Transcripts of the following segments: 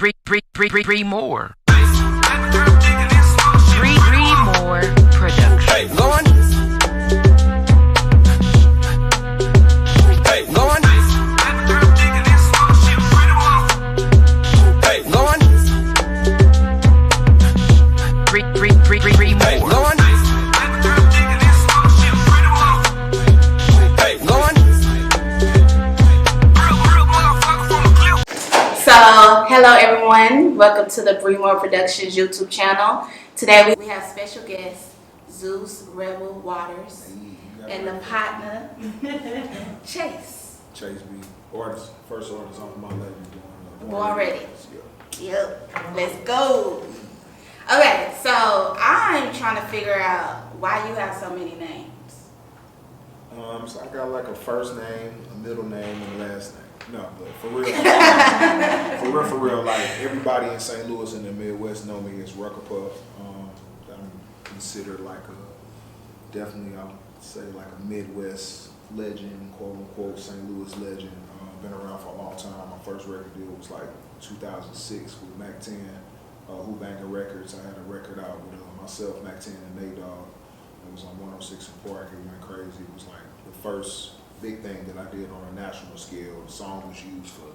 Bree more. Bree more production. Hey, Lord. Hey, Lord. Hey, Lord. Bree Hey, more. Lord. Hey, Lord. So, hello everyone. Welcome to the Bree More Productions YouTube channel. Today we have special guest Zeus Rebel Waters and the partner Chase. Chase B. Artist, first artist on my label. Born Ready. Yeah. Yep. Let's go. Okay, so I'm trying to figure out why you have so many names. So I got like a first name, a middle name, and a last name. No, but for real, like everybody in St. Louis and the Midwest know me as Rucker Puff. I'm considered like definitely I would say like a Midwest legend, quote unquote St. Louis legend. Been around for a long time. My first record deal was like 2006 with Mac 10, Who Bangin' Records. I had a record out with myself, Mac 10, and Nate Dogg. It was on 106 and Park. It went crazy. It was like the first big thing that I did on a national scale. The song was used for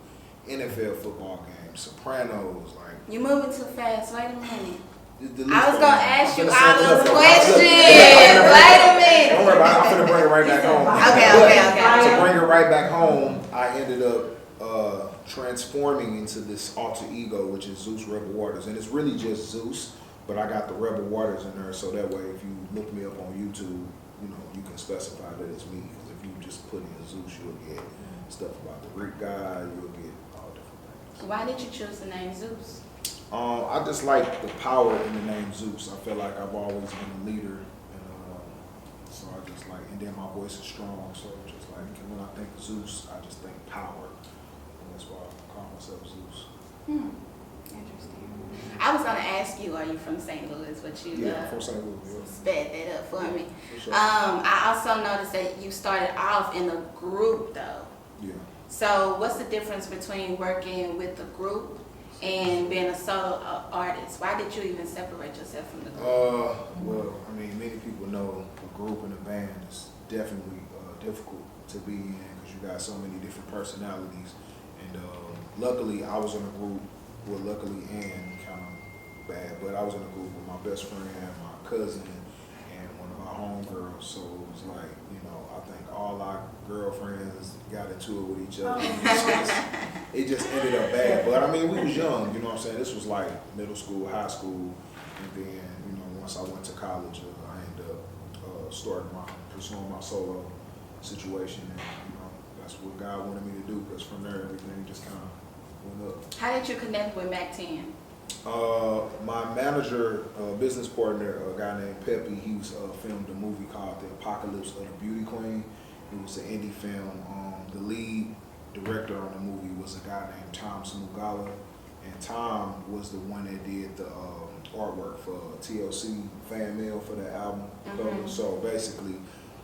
NFL football games, Sopranos, like. You moving too fast. Wait a minute. The I was list gonna goes- ask you I'm all finna those set it up. questions. Don't Wait a minute. worry about it. I'm gonna bring it right back home. Okay. To bring it right back home, I ended up transforming into this alter ego, which is Zeus Rebel Waters, and it's really just Zeus, but I got the Rebel Waters in there, so that way, if you look me up on YouTube, you can specify that it's me. Because if you just put in Zeus, you'll get stuff about the Greek guy, you'll get all different things. Why did you choose the name Zeus? I just like the power in the name Zeus. I feel like I've always been a leader, and so I just like. And then my voice is strong, so just like when I think Zeus, I just think power, and that's why I call myself Zeus. Interesting. I was gonna ask you, are you from St. Louis? But you Yeah, from St. Louis. sped that up for me. For sure. I also noticed that you started off in a group though. Yeah. So what's the difference between working with a group and being a solo artist? Why did you even separate yourself from the group? Well, I mean, many people know a group and a band is definitely difficult to be in because you got so many different personalities. And luckily, I was in a group. Well, luckily and kind of bad, but I was in a group with my best friend, my cousin, and one of our homegirls. So it was like, I think all our girlfriends got into it with each other. It just ended up bad. But I mean, we was young, you know what I'm saying? This was like middle school, high school, and then, once I went to college, I ended up pursuing my solo situation, and that's what God wanted me to do. Because from there, everything just kind of went up. How did you connect with Mac 10? My manager, business partner, a guy named Pepe, he's filmed a movie called The Apocalypse of the Beauty Queen. It was an indie film. The lead director on the movie was a guy named Tom Smugala, and Tom was the one that did the artwork for TLC fan mail for the album cover. So basically,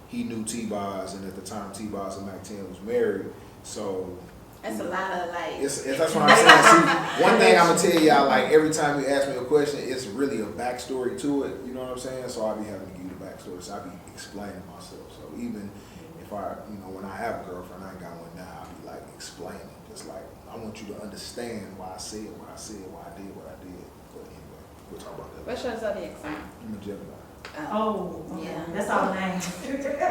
he knew T-Boz, and at the time T-Boz and Mac 10 was married. So That's a lot of like. that's what I'm saying. See, one thing I'm gonna tell y'all, like every time you ask me a question, it's really a backstory to it. You know what I'm saying? So I be having to give you the backstory. So I be explaining myself. So even if I, when I have a girlfriend, I ain't got one now. I be like explaining, just like I want you to understand why I said what I said, why I did what I did. But anyway, we'll talk about that. What's your zodiac sign? I'm a Gemini. Oh, Yeah. That's all the names.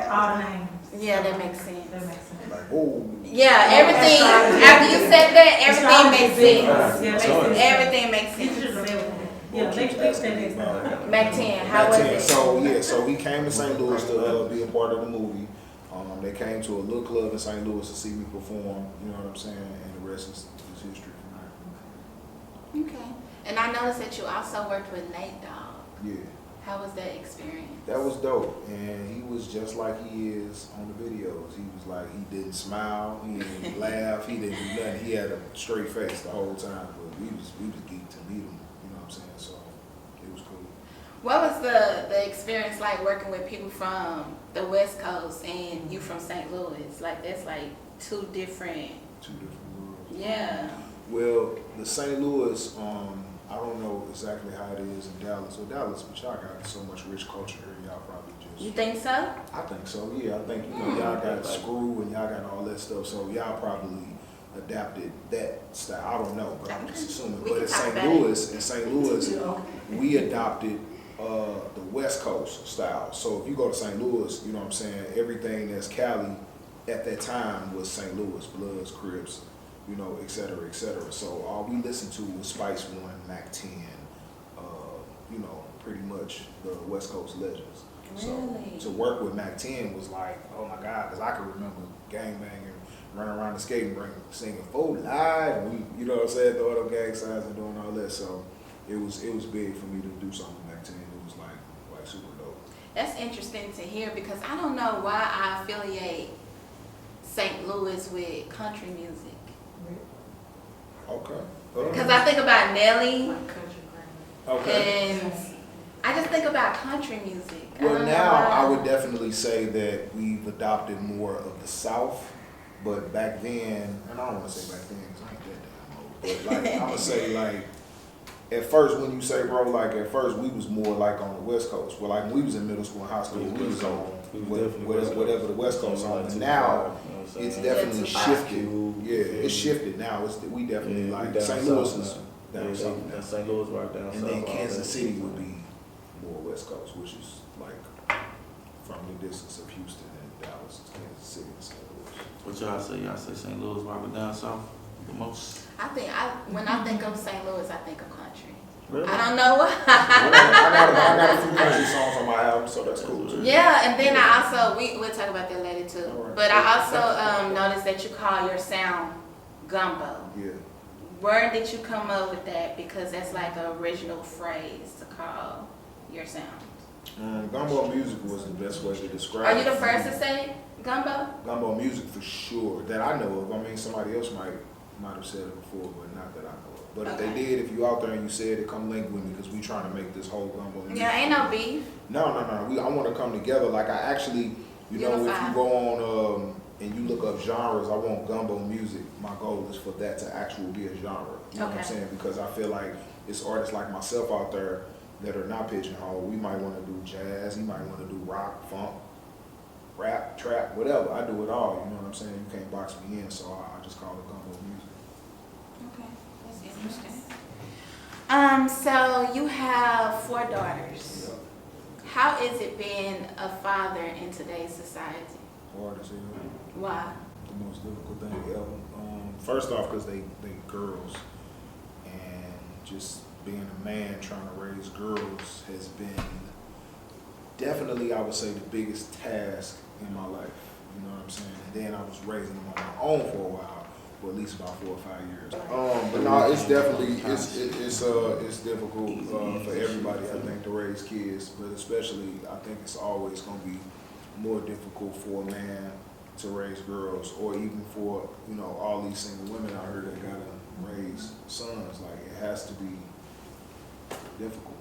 All the names. Yeah, that makes sense. That makes sense. Like, oh. Yeah, everything. After you said that, everything makes sense. Yeah, makes sense. Everything makes You sense. should have said everything. Yeah, make that next time. Mac 10, how was it? So he came to St. Louis to be a part of the movie. They came to a little club in St. Louis to see me perform. You know what I'm saying? And the rest is history from there. Okay. And I noticed that you also worked with Nate Dogg. Yeah. How was that experience? That was dope, and he was just like he is on the videos. He was like, he didn't smile, he didn't laugh, he didn't do nothing. He had a straight face the whole time, but we was geeked to meet him. You know what I'm saying? So it was cool. What was the experience like working with people from the West Coast and you from St. Louis? Like that's like two different. Worlds. Yeah. Well, the St. Louis, I don't know exactly how it is in Dallas. Well, Dallas, but y'all got so much rich culture here. Y'all probably You just. think so? I think so. Yeah, I think y'all got screw and y'all got all that stuff. So y'all probably adapted that style. I don't know, but I'm just assuming. We But can in talk St. about Louis, we adopted the West Coast style. So if you go to St. Louis, you know what I'm saying, everything that's Cali at that time was St. Louis, Bloods, Crips, you know, et cetera, et cetera. So all we listened to was Spice One, Mac 10, you know, pretty much the West Coast legends. Really? So to work with Mac 10 was like, oh my God, because I can remember gangbanging, running around the skating rink, singing "Full Live," and we, you know what I'm saying, throwing up gang signs and doing all that. So it was big for me to do something with Mac 10. It was like super dope. That's interesting to hear because I don't know why I affiliate St. Louis with country music. Okay. Because I think about Nelly Like country Okay. and I just think about country music. I Well, don't know now why. I would definitely say that we've adopted more of the South, but back then, and I don't want to say back then because I ain't that damn old, but like I'm gonna say like at first when you say bro, like at first we was more like on the West Coast. Well, like when we was in middle school and high school, we was on whatever the West Coast on. And now it's definitely Yeah, shifted. Yeah, it's shifted now. We definitely like St. Louis is down south now. St. Louis right down south. And then all Kansas that. City would be more West Coast, which is like from the distance of Houston and Dallas to Kansas City and St. Louis. What y'all say? Y'all say St. Louis right down south the most? When I think of St. Louis, I think of country. Really? I don't know why. I got a few country songs on my album, so that's cool too. Yeah, and then I also we'll talk about that later too. All right. But I also noticed that you call your sound gumbo. Yeah. Where did you come up with that? Because that's like an original phrase to call your sound. Gumbo music was the best way to describe Are you it. the first to say gumbo? Gumbo music for sure, that I know of. I mean, somebody else might have said it before, but not that I know of. But if they Okay. did, if you out there and you said it, come link with me because we trying to make this whole gumbo music. Yeah, ain't no beef. No. I want to come together. Like I actually, you know, if Unify. you go on and you look up genres, I want gumbo music. My goal is for that to actually be a genre. You know what I'm Okay. saying? Because I feel like it's artists like myself out there that are not pigeonholed. We might want to do jazz. You might want to do rock, funk, rap, trap, whatever. I do it all. You know what I'm saying? You can't box me in, so I just call it gumbo music. Okay, that's interesting. So you have 4 daughters. Yeah. How is it being a father in today's society? Hard as hell. Why? The most difficult thing ever. First off, because they girls, and just being a man trying to raise girls has been definitely, I would say, the biggest task in my life. You know what I'm saying? And then I was raising them on my own for a while, for at least about 4 or 5 years. But no, it's definitely it's difficult for everybody, I think, to raise kids. But especially, I think it's always going to be more difficult for a man to raise girls, or even for, you know, all these single women out here that gotta raise sons. Like, it has to be difficult.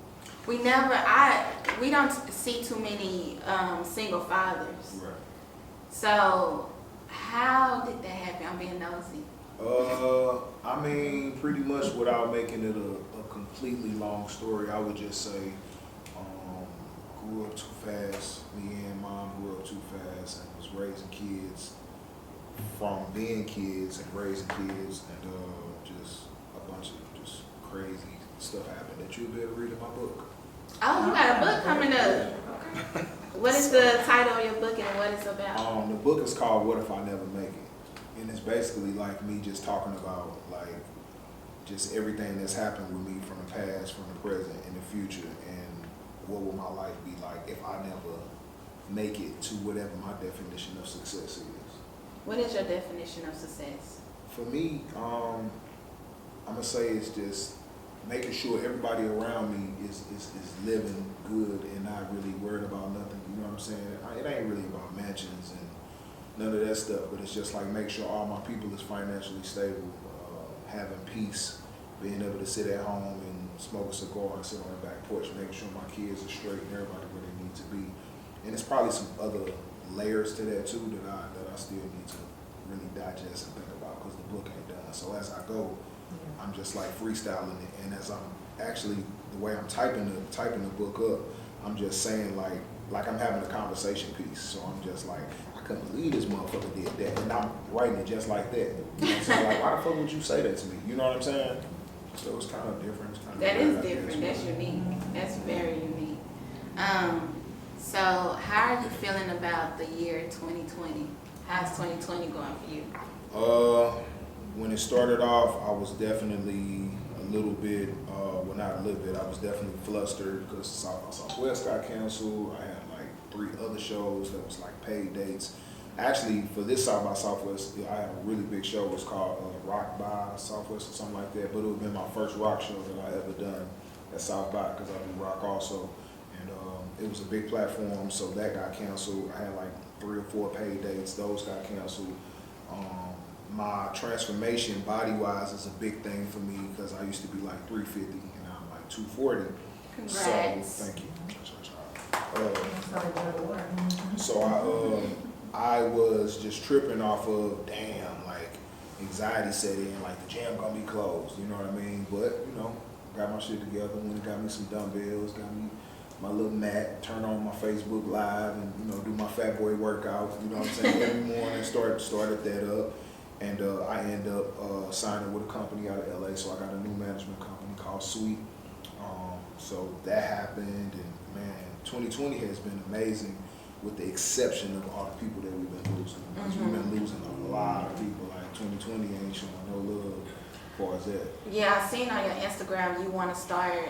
We don't see too many single fathers. Right. So how did that happen? I'm being nosy. I mean, pretty much without making it a completely long story, I would just say, grew up too fast. Me and mom grew up too fast and was raising kids from being kids and raising kids, and just a bunch of just crazy stuff happened that you'll be able to read in my book. Oh, you got a book coming up. What is the title of your book and what it's about? The book is called What If I Never Make It? And it's basically like me just talking about like just everything that's happened with me from the past, from the present, and the future, and what will my life be like if I never make it to whatever my definition of success is. What is your definition of success? For me, I'm gonna say it's just making sure everybody around me is living good and not really worried about nothing. You know what I'm saying? It ain't really about mansions and none of that stuff, but it's just like make sure all my people is financially stable, having peace, being able to sit at home and smoke a cigar and sit on the back porch, making sure my kids are straight and everybody where they need to be. And it's probably some other layers to that too that I still need to really digest and think about because the book ain't done. So as I go, I'm just like freestyling it, and as I'm actually the way I'm typing the book up, I'm just saying like I'm having a conversation piece. So I'm just like, I couldn't believe this motherfucker did that, and I'm writing it just like that. You know what I'm saying? Like, why the fuck would you say that to me? You know what I'm saying? So it's kind of different. It's kind of That weird, is I guess. different. That's unique. That's very unique. So how are you feeling about the year 2020? How's 2020 going for you? When it started off, I was definitely a little bit, well not a little bit, I was definitely flustered because Southwest got canceled. I had like 3 other shows that was like paid dates. Actually, for this South by Southwest, I had a really big show. It was called Rock by Southwest or something like that, but it would have been my first rock show that I ever done at South by because I do rock also. And it was a big platform, so that got canceled. I had like 3 or 4 paid dates. Those got canceled. My transformation body-wise is a big thing for me because I used to be like 350 and I'm like 240. Congrats. So, thank you. So, So I was just tripping off of, damn, like anxiety set in, like the gym gonna be closed, you know what I mean? But, you know, got my shit together, went and got me some dumbbells, got me my little mat, turn on my Facebook Live and, you know, do my fat boy workout, you know what I'm saying? Every morning, started that up. And I end up signing with a company out of LA, so I got a new management company called Sweet. So that happened, and man, 2020 has been amazing with the exception of all the people that we've been losing. Because we've been losing a lot of people, like 2020 ain't showing no love as far as that. Yeah, I seen on your Instagram you want to start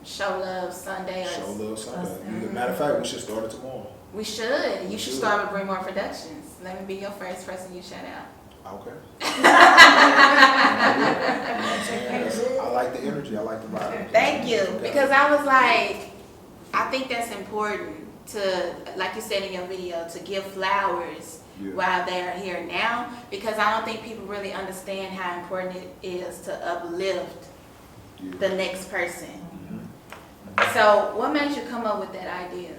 Show Love Sunday. Show Love Sunday. Matter of fact, we should start it tomorrow. We should. You should start with Bree Productions. Let me be your first person you shout out. Okay. You know what I'm saying? I like the energy. I like the vibe. Thank you. Because I was like, I think that's important to, like you said in your video, to give flowers while they are here now. Because I don't think people really understand how important it is to uplift the next person. So what made you come up with that idea?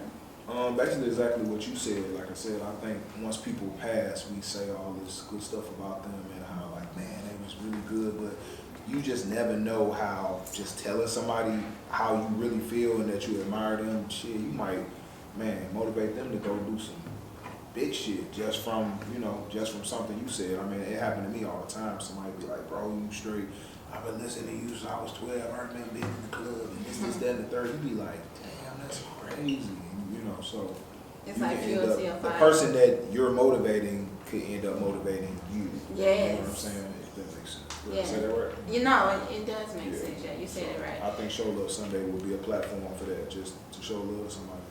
Basically exactly what you said. Like I said, I think once people pass, we say all this good stuff about them and how like, man, they was really good, but you just never know how just telling somebody how you really feel and that you admire them, shit, you might, man, motivate them to go do some big shit just from, you know, just from something you said. I mean, it happened to me all the time. Somebody be like, bro, you straight. I've been listening to you since I was 12. I remember being in the club and this, that, and the third. You be like, damn, that's crazy. You know, so It's you like can fuel end up, to your the fire. person that you're motivating could end up motivating you. Yes. You know what I'm saying? If that makes sense. Did I Yeah. say that right? You know, it does make Yeah. sense. Yeah, you said it right. I think Show Love Sunday will be a platform for that, just to show love to somebody.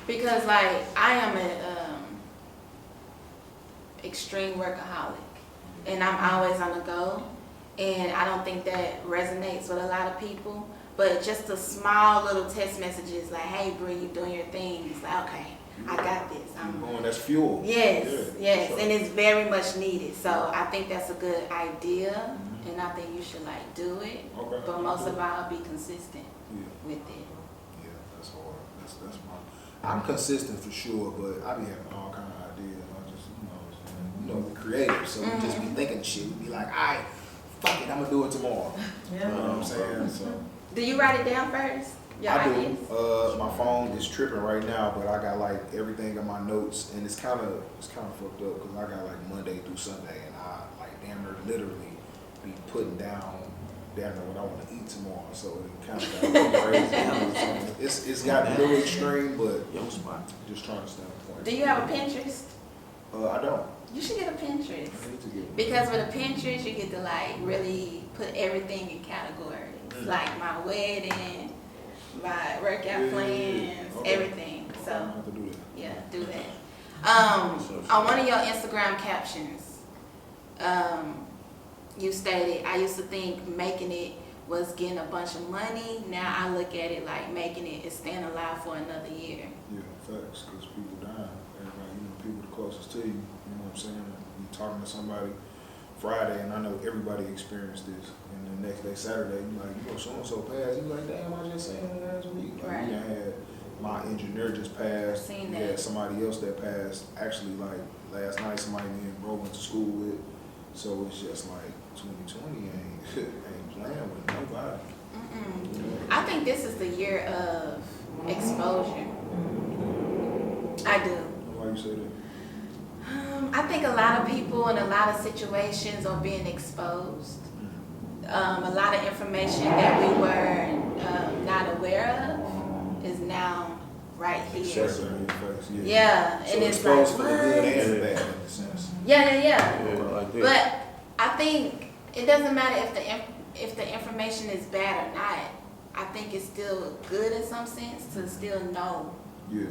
Because like I am an extreme workaholic, and I'm always on the go, and I don't think that resonates with a lot of people. But just the small little text messages like, "Hey, Bree, you doing your thing?" It's like, okay, I got this. I'm Going, that's fuel. Yes, Yeah, yes, sure. and it's very much needed. So I think that's a good idea, and I think you should like do it. Okay. But most of all, be consistent with it. Yeah, that's hard. That's my. I'm consistent for sure, but I be having all kind of ideas. I just, you know, we're creative, so we just be thinking of shit. We be like, all right, fuck it, I'm gonna do it tomorrow. You know what I'm saying? So. Do you write it down first? Your I ideas? do. My phone is tripping right now, but I got like everything in my notes, and it's kind of fucked up because I got like Monday through Sunday, and I like damn near literally be putting down damn near what I want to eat tomorrow. So it kind of got crazy. It's gotten a little extreme, but just trying to stay on point. Do you have a Pinterest? I don't. You should get a Pinterest. I need to get. Because with a Pinterest, you get to like really put everything in categories. Like my wedding, my workout plans, Okay. everything. I So have to do that. yeah, do that. On one of your Instagram captions, you stated, I used to think making it was getting a bunch of money. Now I look at it like making it is staying alive for another year. Yeah, facts, because people dying. Everybody, people the closest to you, you know what I'm saying? You talking to somebody Friday, and I know everybody experienced this, and the next day, Saturday, you like, you know, so-and-so passed. You like, damn, I just seen it last week. Like, Right. we done had my engineer just passed. Seen We that. had somebody else that passed. Actually, like, last night, somebody me and bro went to school with So it's just like 2020 ain't playing with nobody. I think this is the year of exposure. I do. Why you say that? I think a lot of people in a lot of situations are being exposed. A lot of information that we were not aware of is now right here. Yeah, So and it's exposed like, for the good what? and the bad in a sense. Yeah. Yeah, like that. But I think it doesn't matter if the information is bad or not. I think it's still good in some sense to still know. Yeah,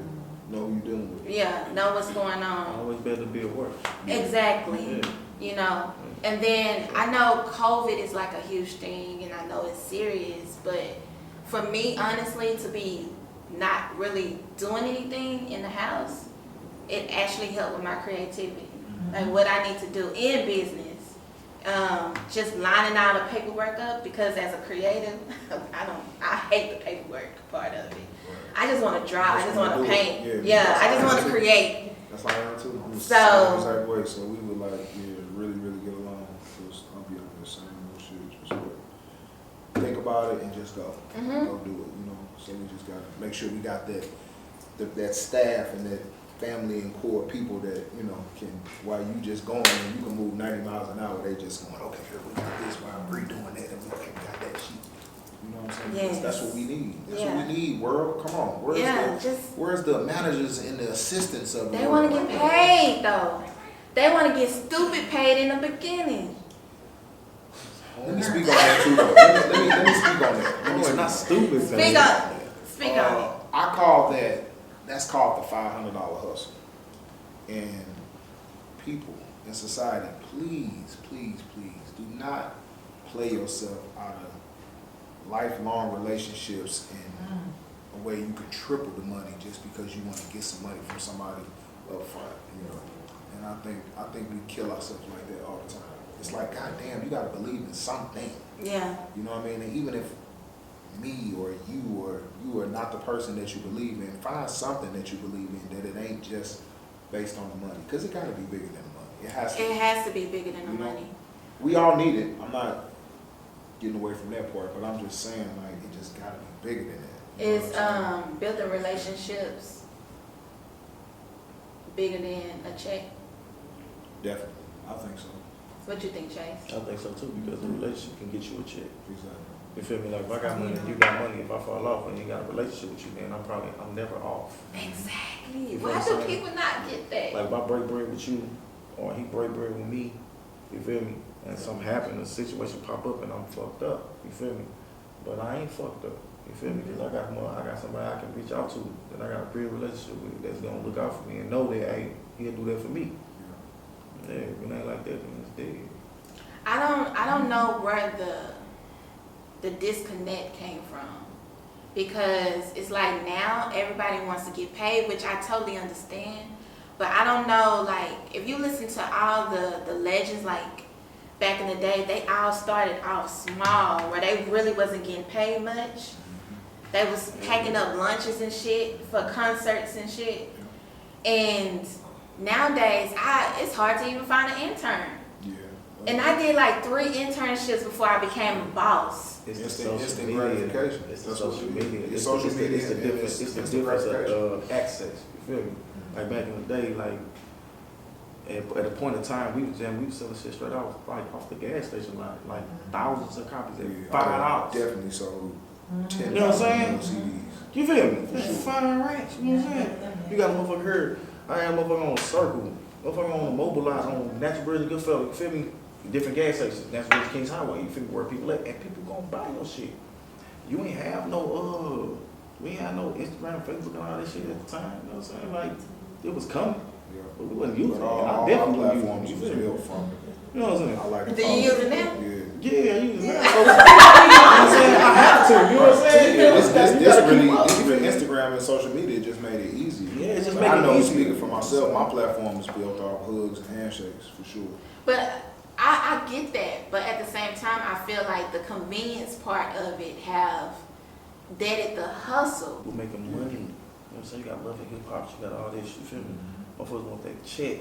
know who you dealing with. Yeah, know what's going on. Always better be aware. Exactly. Yeah. You know. And then I know COVID is like a huge thing, and I know it's serious. But for me, honestly, to be not really doing anything in the house, it actually helped with my creativity. Like what I need to do in business. Just lining all the paperwork up, because as a creative, I hate the paperwork part of it. I just want to draw. I just want to paint. Yeah, I just want to create. That's how I am too. I'm the So- same exact way. So we would like, really get along. Cause I'll be on the same old shit. Just like, think about it and just go. Go do it. You know. So we just gotta make sure we got that staff and that family and core people that, can, while you just going and you can move 90 miles an hour, they just going, okay, here we got this, while I'm redoing that, and we got that shit. You know what I'm saying? Yes. That's what we need. That's Yeah. what we need, world. Come on. Where's the managers and the assistants of the They world? want to get paid though. They want to get stupid paid in the beginning. Let me speak on that too, though. Let me speak on that. No, it's not stupid. Speak on it. I call that's called the $500 hustle. And people in society, please do not play yourself out of lifelong relationships in a way you can triple the money just because you want to get some money from somebody up front, And I think we kill ourselves like that all the time. It's like, goddamn, you gotta believe in something. Yeah. You know what I mean? And even if me or you are not the person that you believe in, find something that you believe in, that it ain't just based on the money. Because it got to be bigger than the money. It has to be bigger than the money. We all need it. I'm not getting away from that part, but I'm just saying, like, it just got to be bigger than that. You know Is what I'm saying? building relationships bigger than a check? Definitely. I think so. What you think, Chase? I think so too, because a relationship can get you a check. Exactly. You feel me? Like if I got money and you got money, if I fall off and you got a relationship with you, man, I'm never off. Exactly. You feel Why what do I'm saying? people not get that? Like if I break bread with you, or he break bread with me, you feel me? And something happen, a situation pop up and I'm fucked up, you feel me? But I ain't fucked up, you feel me? Because I got somebody I can reach out to, that I got a real relationship with, that's gonna look out for me and know that, hey, he'll do that for me. Yeah, if it ain't like that, then it's dead. I don't know where the disconnect came from, because it's like now everybody wants to get paid, which I totally understand, but I don't know, like if you listen to all the legends, like back in the day, they all started off small where they really wasn't getting paid much. They was packing up lunches and shit for concerts and shit, and nowadays it's hard to even find an intern. And I did like 3 internships before I became a boss. It's the Instant social media. gratification. It's the That's what social it is. media. It's social media It's the and difference. it's It's the instant difference gratification. of access. You feel me? Like back in the day, like at a point in time, we was selling shit straight off, like off the gas station line, like thousands of copies at $5. Definitely sold 10 You know what I'm saying? CDs. You feel me? That's fine ranch. You know what I'm saying? You got a motherfucker here. I had a motherfucker on Circle, motherfucker on Mobilize, on Natural Bridge, Goodfellow. You feel me? Different gas stations. That's Rich Kings Highway. You feel me? Where people at, and people gonna buy your shit. You ain't have no we ain't have no Instagram, Facebook, and all that shit at the time. You know what I'm saying? Like it was coming, but we wasn't using it. And I definitely wasn't platforms using was it. You built from. know what I'm saying? I like Do you use it now? Yeah. Yeah, I use it. You know what I'm saying? I have to. You know what I'm saying? This Instagram and social media just made it easy. Yeah, it just But made I it know, easy. speaking for myself, my platform is built off hugs and handshakes for sure. But I get that, but at the same time, I feel like the convenience part of it have deaded the hustle. We're making money. You know what I'm saying? You got love and hip hop, you got all this, you feel me? Motherfuckers want that check.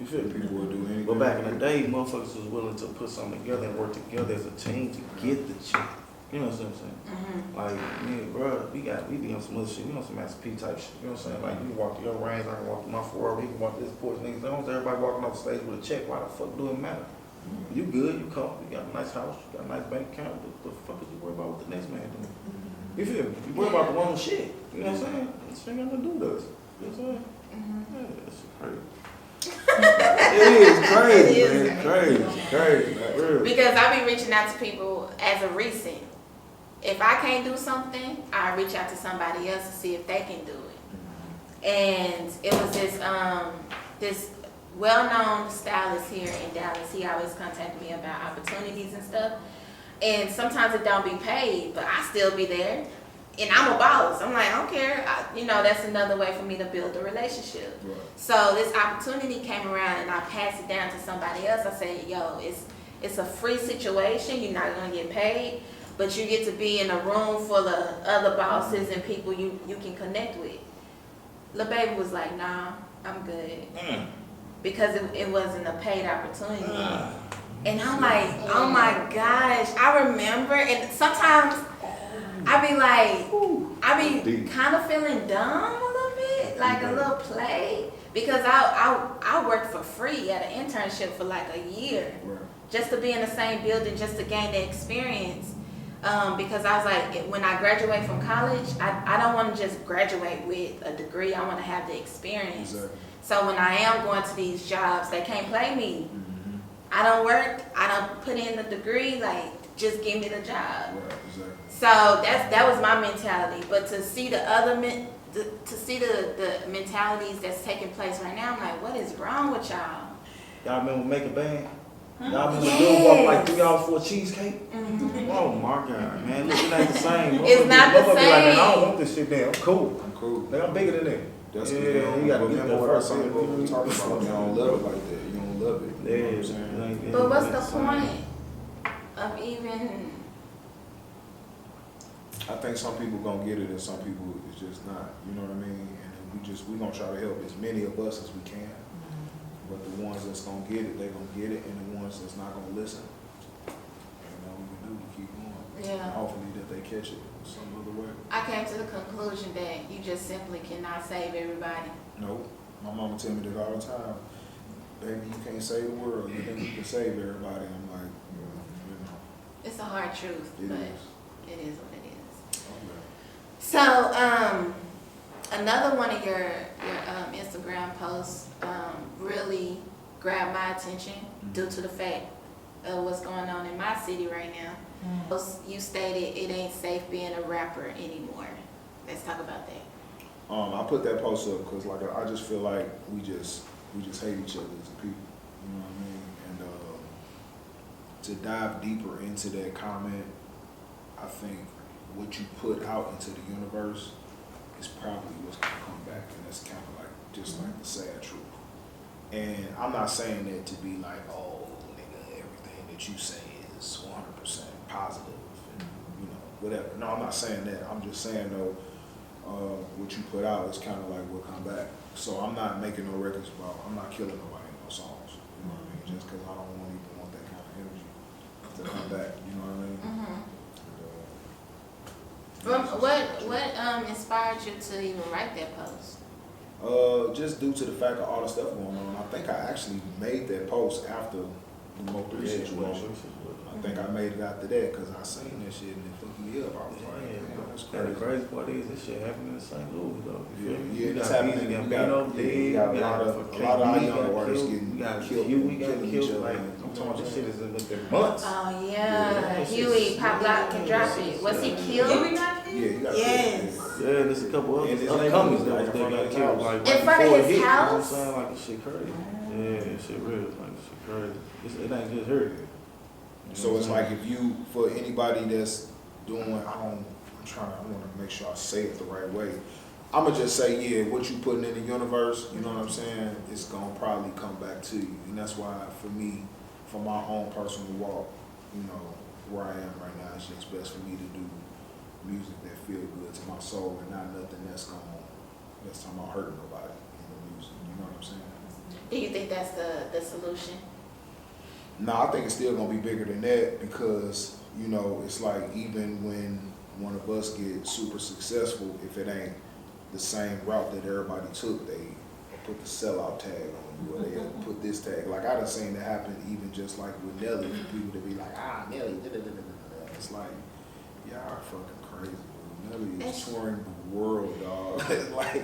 You feel me? People will do anything. But back in the day, motherfuckers was willing to put something together and work together as a team to get the chick. You know what I'm saying? Like, me and bro, we be on some other shit. We on some Master P type shit. You know what I'm saying? Like, you can walk to your range, I can walk to my 4, he can walk to this porch, niggas. As long as everybody walking off the stage with a check, why the fuck do it matter? You good, you comfortable, you got a nice house, you got a nice bank account. What the fuck is you worried about what the next man doing? You feel me? You worry about the wrong shit. You know what I'm saying? This ain't got nothing to do with us. You know what I'm saying? Yeah, that shit crazy. It is crazy, man. It's crazy, like, real. Because I be reaching out to people as a recent. If I can't do something, I reach out to somebody else to see if they can do it. And it was this well-known stylist here in Dallas. He always contacted me about opportunities and stuff. And sometimes it don't be paid, but I still be there. And I'm a boss. I'm like, I don't care. That's another way for me to build a relationship. Right. So this opportunity came around and I passed it down to somebody else. I said, yo, it's a free situation. You're not going to get paid, but you get to be in a room full of other bosses and people you can connect with. Lil Baby was like, nah, I'm good. Because it wasn't a paid opportunity. And I'm like, oh my gosh. I remember, and sometimes I be kind of feeling dumb a little bit, like a little play, because I worked for free at an internship for like a year, just to be in the same building, just to gain the experience. Because I was like, when I graduate from college, I don't want to just graduate with a degree. I want to have the experience. Exactly. So when I am going to these jobs, they can't play me. I don't work. I don't put in the degree. Like, just give me the job. Right, exactly. So that was my mentality. But to see the other the mentalities that's taking place right now, I'm like, what is wrong with y'all? Y'all remember Make a Band? Y'all remember the dude walk like $3 for a cheesecake? Oh my God, man. Look, it ain't the same. It's not the Like, man, I don't same. want this shit there. I'm cool. Like, I'm bigger than that. That's yeah, you gotta get remember that what I first. said, what we talking about. You don't love it like that. You don't love it. You know what I'm saying? But what's the point of even? I think some people gonna get it and some people it's just not. You know what I mean? And we gonna try to help as many of us as we can. But the ones that's gonna get it, they gonna get it, and the ones that's not gonna listen, all we can do is keep going. Yeah. And hopefully that they catch it some other way. I came to the conclusion that you just simply cannot save everybody. No, my mama tell me that all the time. Baby, you can't save the world. You think you can save everybody? I'm like, you know. It's a hard truth, It but is. it is what it is. Okay. So, another one of your Instagram posts really grabbed my attention due to the fact of what's going on in my city right now. You stated it ain't safe being a rapper anymore. Let's talk about that. I put that post up because I just feel like we just hate each other as people. You know what I mean? And to dive deeper into that comment, I think what you put out into the universe is probably what's gonna come back, and that's kind of like just like the sad truth. And I'm not saying that to be like, oh, nigga, everything that you say is 100% positive, and, you know, whatever. No, I'm not saying that. I'm just saying though, what you put out is kind of like what come back. So I'm not making no records about. I'm not killing nobody in no songs. You know what I mean? Just because I don't even want that kind of energy to come back. You know what I mean? What inspired you to even write that post? Just due to the fact of all the stuff going on. I think I actually made that post after the Mo3 situation. I think I made it after that because I seen that shit and it fucked me up. I was like, man, that's And the crazy. crazy part is this shit happening in St. Louis though. Yeah, it's happening. We got a lot of our young artists getting killed. We got killed. Like, I'm talking about this shit is in months. Oh yeah, Huey Pop Lock can drop it. Was he killed? Yeah, you got Yes. Yeah, there's a couple And other his upcomings neighbors that got killed. Like, In right front of before his it hit, you know what I'm house? saying? Like, this shit crazy. Yeah, this shit real. Like, this shit crazy. It ain't just her. So it's like if you, for anybody that's doing, I want to make sure I say it the right way. I'm going to just say, yeah, what you putting in the universe, you know what I'm saying, it's going to probably come back to you. And that's why, for me, for my own personal walk, you know, where I am right now, it's just best for me to do music that feel good to my soul and not nothing that's talking about hurting nobody in the music. You know what I'm saying? Do you think that's that's the solution? No, I think it's still gonna be bigger than that because, you know, it's like even when one of us gets super successful, if it ain't the same route that everybody took, they put the sellout tag on you, or they put this tag. Like I done seen it happen even just like with Nelly, people to be like, Nelly, da-da-da-da-da-da. It's like, y'all are fucking crazy, bro. Nelly is touring the world, dog. Like,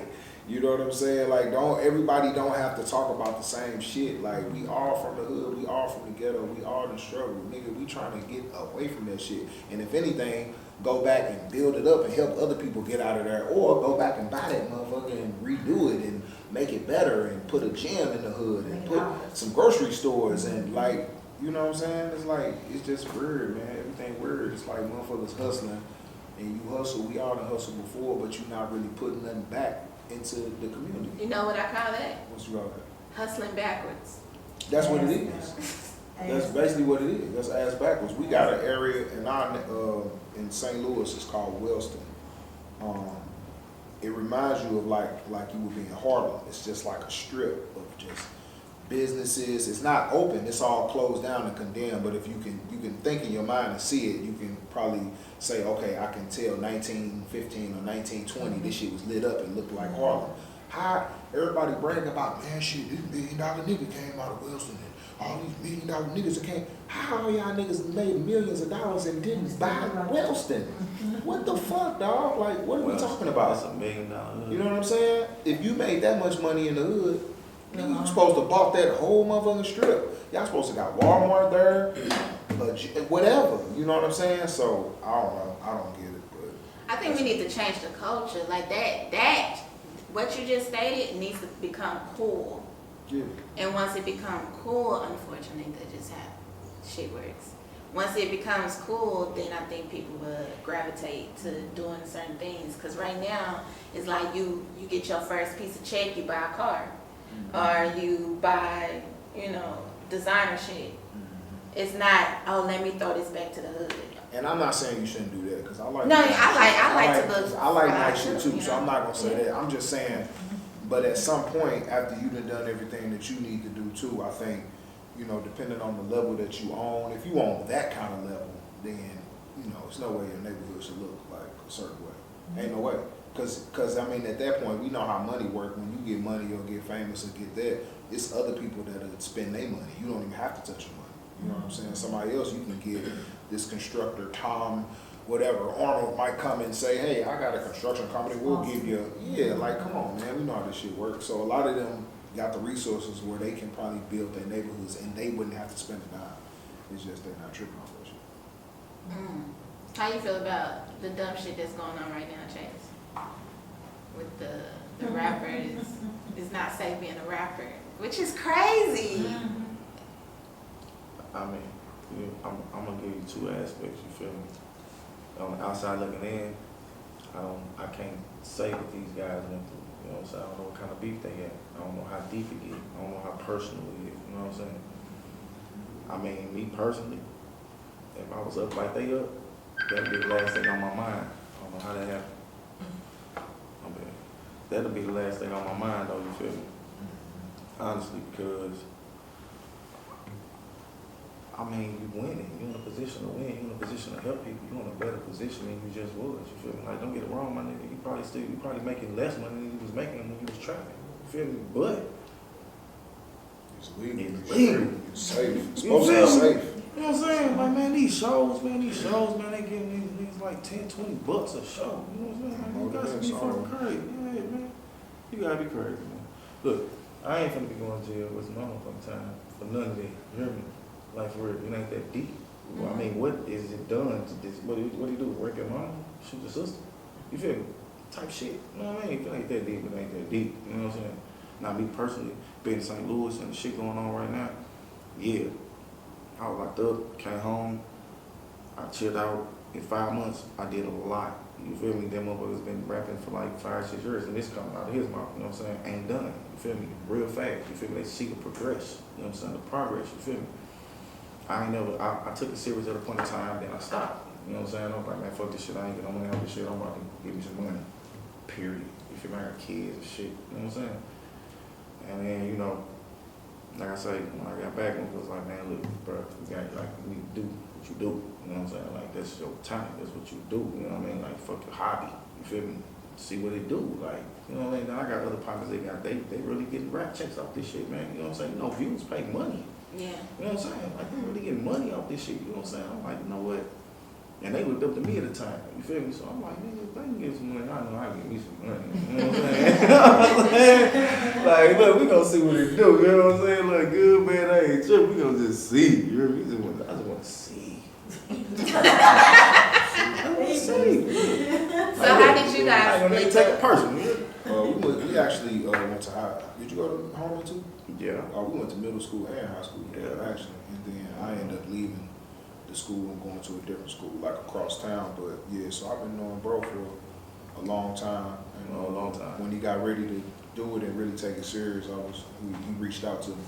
you know what I'm saying? Like, everybody don't have to talk about the same shit. Like, we all from the hood, we all from the ghetto, we all in the struggle. Nigga, we trying to get away from that shit. And if anything, go back and build it up and help other people get out of there. Or go back and buy that motherfucker and redo it and make it better and put a gym in the hood and put some grocery stores and like, you know what I'm saying? It's like, it's just weird, man. Everything weird. It's like motherfuckers hustling and you hustle. We all done hustled before, but you're not really putting nothing back into the community. You know what I call that? What's you call that? Hustling backwards. That's what it is. That's basically what it is. That's ass backwards. We got an area in St. Louis. It's called Wellston. It reminds you of like you would be in Harlem. It's just like a strip of just businesses. It's not open. It's all closed down and condemned. But if you can think in your mind and see it, you can probably say, okay, I can tell 1915 or 1920, this shit was lit up and looked like Harlem. How everybody brag about, man, shit, this $1 million nigga came out of Wilson and all these $1 million niggas that came. How y'all niggas made millions of dollars and didn't buy Wellston? What the fuck, dog? Like, what are we talking about? That's $1 million hood. You know what I'm saying? If you made that much money in the hood, you supposed to bought that whole motherfucking strip. Y'all supposed to got Walmart there, whatever. You know what I'm saying? So I don't know. I don't get it, but I think we need to change the culture. Like that, what you just stated needs to become cool. yeah. And once it becomes cool, unfortunately, that just happens. Shit works. Once it becomes cool, then I think people will gravitate to doing certain things. Because right now, it's like you get your first piece of check, you buy a car. Or you buy, designer shit. It's not, oh, let me throw this back to the hood. And I'm not saying you shouldn't do that because I like. No, I like to look. I like nice shit too, you so know? I'm not gonna say that. I'm just saying, but at some point after you've done everything that you need to do too, I think, depending on the level that you own, if you own that kind of level, then it's no way your neighborhood should look like a certain way. Ain't no way. Cause I mean, at that point, we know how money works. When you get money or get famous or get that, it's other people that spend their money. You don't even have to touch your money. You know what I'm saying? Somebody else you can get, this constructor, Tom, whatever, Arnold might come and say, hey, I got a construction company, we'll give you, like, come on, man, we know how this shit works. So a lot of them got the resources where they can probably build their neighborhoods and they wouldn't have to spend a dime. It's just they're not tripping on that shit. How you feel about the dumb shit that's going on right now, Chase? With the rapper is not safe being a rapper, which is crazy. I mean, I'm gonna give you two aspects. You feel me? On the outside looking in, I can't say what these guys went through. You know what I'm saying? I don't know what kind of beef they had. I don't know how deep it get. I don't know how personal it is. You know what I'm saying? I mean, me personally, if I was up like they up, that'd be the last thing on my mind. I don't know how that happened. That'll be the last thing on my mind, though. You feel me? Honestly, because I mean, you winning. You're in a position to win. You're in a position to help people. You're in a better position than you just was. You feel me? Like, don't get it wrong, my nigga. You probably making less money than you was making when you was trapping. You feel me? But It's legal. It's legal. It's safe. It's You supposed to be feel me? safe. You know what I'm saying? Like, man, these shows, they giving these like $10-20 a show. You know what I'm saying? Like, you guys be fucking crazy. Yeah, man. You gotta be crazy, man. Look, I ain't finna be going to jail with my motherfucking time for none of that. You hear me? Like, for real, it ain't that deep. Well, I mean, what is it done to this? What do you do? Work your mama? Shoot your sister? You feel me? Type shit. You know what I mean? If it ain't that deep, it ain't that deep. You know what I'm saying? Now, me personally, being in St. Louis and the shit going on right now, yeah. I was locked up, came home, I chilled out. In 5 months, I did a lot. You feel me? Them motherfuckers been rapping for like 5-6 years, and this coming out of his mouth, you know what I'm saying? Ain't done. You feel me? Real fast. You feel me? They see the progress. You know what I'm saying? The progress. You feel me? I took it serious at a point in time, then I stopped. You know what I'm saying? I was like, man, fuck this shit. I ain't getting no money out of this shit. I'm about to give me some money. Period. You feel me? I got kids and shit. You know what I'm saying? And then, like I say, when I got back, it was like, man, look, bro, you got like you need to do what you do. You know what I'm saying? Like that's your talent. That's what you do. You know what I mean? Like fuck your hobby. You feel me? See what they do. Like, you know what I mean? Now I got other partners they really getting rap checks off this shit, man. You know what I'm saying? You know, views pay money. Yeah. You know what I'm saying? Like they really getting money off this shit. You know what I'm saying? I'm like, you know what? And they looked up to me at the time. You feel me? So I'm like, nigga, if they can get some money, I know I can get me some money. You know what I'm saying? Like, look, we gonna see what they do. You know what I'm saying? Look, good, man, I ain't tripping. We gonna just see. You know what I just want to see. I want to see. So how did you guys Like, link they take up? it personal. We actually went to high. Did you go to Harlem too? Yeah. We went to middle school and high school. Yeah. Actually, and then I ended up leaving the school and going to a different school, like across town. But yeah, so I've been knowing bro for a long time. And A long time. When he got ready to do it and really take it serious, he reached out to me, and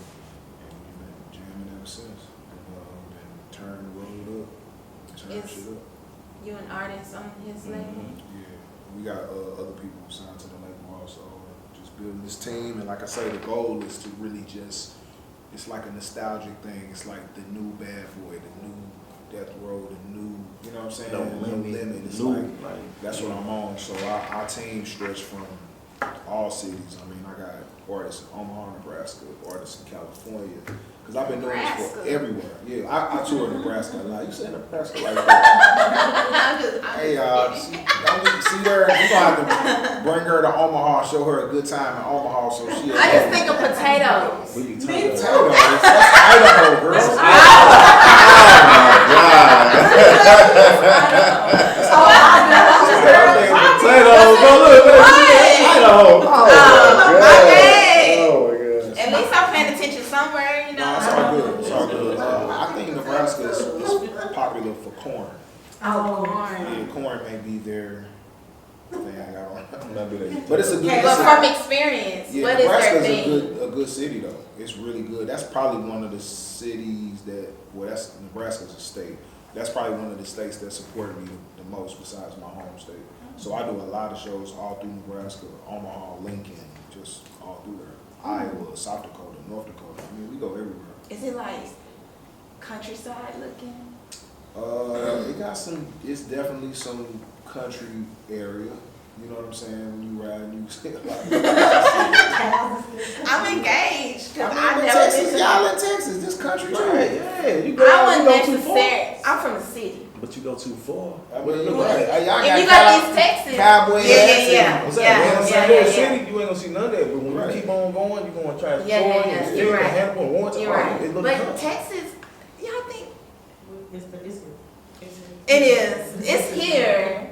we've been jamming ever since. And turned the road up, turned shit up. You an artist on his label? Yeah, we got other people signed to the label also. Just building this team, and like I say, the goal is to really just, it's like a nostalgic thing. It's like the new Bad Boy, the new Death Row, the new, you know what I'm saying? No No limit. limit. It's New, like, that's what I'm on. So our team stretch from all cities. I mean, I got artists in Omaha, Nebraska, artists in California. Because I've been doing this for Nebraska. everywhere. Yeah, I tour Nebraska a lot. You say Nebraska like that? Hey, see there, you gonna have to bring her to Omaha, show her a good time in Omaha, so she. I just think of potatoes. What you Me talking too. about? That's Idaho, girl. Potatoes, go look, Idaho. My bad. Oh my gosh. At least I'm paying attention somewhere, you know. No, it's all good. It's all good. I think Nebraska is popular for corn. Oh, Yeah, corn may be their thing. I don't know. Maybe But it's a good. Okay, But it's from experience, Yeah, what is their Nebraska's thing? a good city though. It's really good. That's probably one of the cities that, well, that's Nebraska's a state. That's probably one of the states that supported me the most besides my home state. So I do a lot of shows all through Nebraska, Omaha, Lincoln, just all through there. Iowa, South Dakota, North Dakota. I mean, we go everywhere. Is it like countryside looking? It got some. It's definitely some country area. You know what I'm saying? When you ride, you see a lot. I'm engaged because I I mean, never Texas, been to. y'all in Texas, this country too. Right, yeah. You go, I you wasn't go too far. necessary. I'm from the city. But you go too far. I mean, Look, right. Y'all If you got go to East Texas, cowboy yeah, ass yeah, What's yeah, that? yeah, City, yeah. you ain't gonna see none of that. But when Right. you keep on going, you're gonna try to Yeah, Troy yeah, and you're Steve right. and Hannibal and Warrenton. You're right. It look But good. Texas, y'all think it's good. it is? It's here.